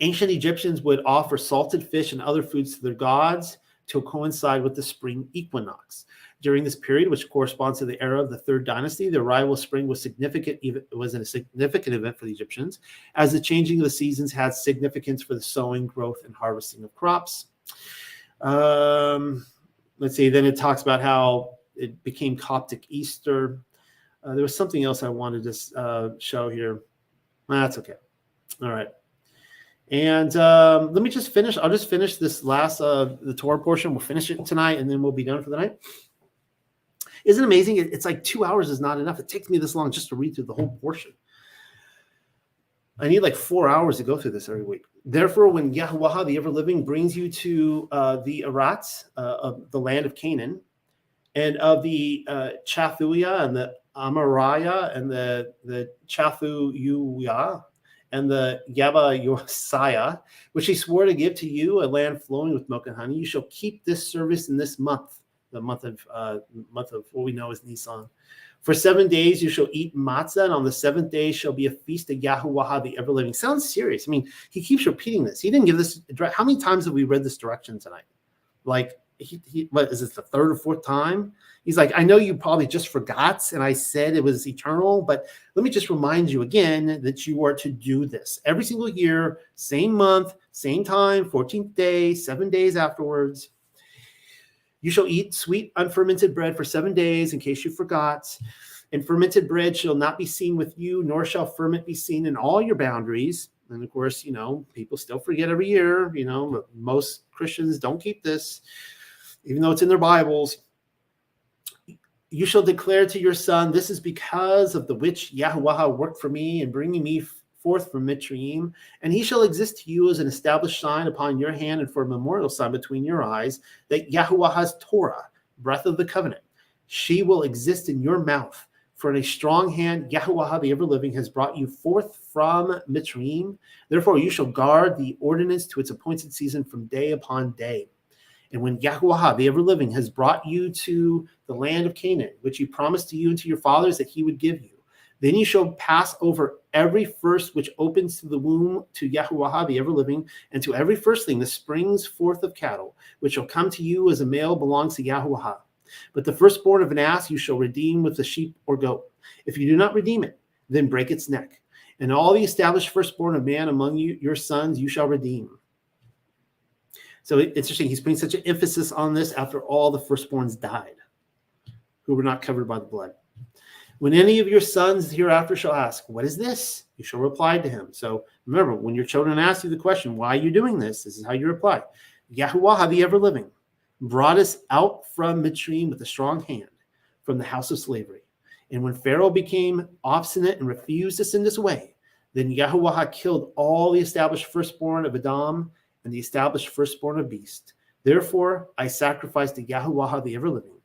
Ancient Egyptians would offer salted fish and other foods to their gods to coincide with the spring equinox. During this period, which corresponds to the era of the Third Dynasty, the arrival of spring was significant. It was a significant event for the Egyptians, as the changing of the seasons had significance for the sowing, growth, and harvesting of crops. Let's see. Then it talks about how it became Coptic Easter. There was something else I wanted to show here. That's okay. All right. And let me just finish. I'll just finish this last the Torah portion. We'll finish it tonight, and then we'll be done for the night. Isn't it amazing? It's like 2 hours is not enough. It takes me this long just to read through the whole portion. I need like 4 hours to go through this every week. Therefore, when Yahuwah, the ever-living, brings you to the Arats, of the land of Canaan, and of the Chathuia and the Amariah and the Chathuyuya and the Yaba Yosiah, which he swore to give to you, a land flowing with milk and honey, you shall keep this service in this month, the month of what we know as Nisan. For 7 days you shall eat matzah, and on the seventh day shall be a feast of Yahuwah, the ever-living. Sounds serious. I mean, he keeps repeating this. He didn't give this. How many times have we read this direction tonight? Like, what is this, the third or fourth time? He's like, I know you probably just forgot, and I said it was eternal, but let me just remind you again that you are to do this every single year, same month, same time, 14th day, 7 days afterwards. You shall eat sweet unfermented bread for 7 days, in case you forgot. And fermented bread shall not be seen with you, nor shall ferment be seen in all your boundaries. And of course, people still forget every year. Most Christians don't keep this, even though it's in their Bibles. You shall declare to your son, this is because of the which Yahuwah worked for me in bringing me forth from Mitzrayim, and he shall exist to you as an established sign upon your hand and for a memorial sign between your eyes, that Yahuwah has Torah, breath of the covenant. She will exist in your mouth. For in a strong hand, Yahuwah the ever-living has brought you forth from Mitzrayim. Therefore you shall guard the ordinance to its appointed season from day upon day. And when Yahuwah the ever-living has brought you to the land of Canaan, which he promised to you and to your fathers that he would give you, then you shall pass over every first which opens to the womb to Yahuwah the ever-living, and to every firstling that springs forth of cattle, which shall come to you as a male belongs to Yahuwah. But the firstborn of an ass you shall redeem with the sheep or goat. If you do not redeem it, then break its neck. And all the established firstborn of man among you, your sons, you shall redeem. So it's interesting. He's putting such an emphasis on this after all the firstborns died, who were not covered by the blood. When any of your sons hereafter shall ask, what is this? You shall reply to him. So remember, when your children ask you the question, why are you doing this? This is how you reply. Yahuwah the ever-living brought us out from Mitzrayim with a strong hand from the house of slavery. And when Pharaoh became obstinate and refused to send us away, then Yahuwah killed all the established firstborn of Adam and the established firstborn of beast. Therefore I sacrificed to Yahuwah the ever-living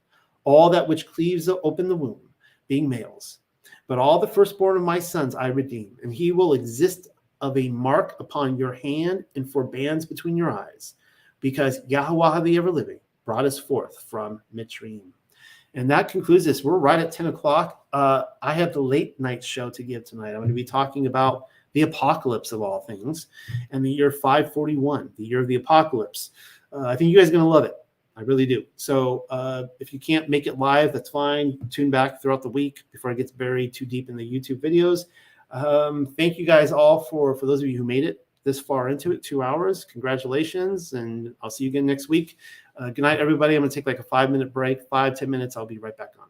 all that which cleaves open the womb, being males. But all the firstborn of my sons I redeem, and he will exist of a mark upon your hand and for bands between your eyes, because Yahuwah the ever-living brought us forth from Mitzrayim. And that concludes this. We're right at 10 o'clock. I have the late night show to give tonight. I'm going to be talking about the apocalypse of all things and the year 541, the year of the apocalypse. I think you guys are going to love it. I really do. So if you can't make it live, that's fine. Tune back throughout the week before it gets buried too deep in the YouTube videos. Thank you guys all for those of you who made it this far into it, 2 hours. Congratulations, and I'll see you again next week. Good night, everybody. I'm going to take like a 5-minute break, 5-10 minutes. I'll be right back on.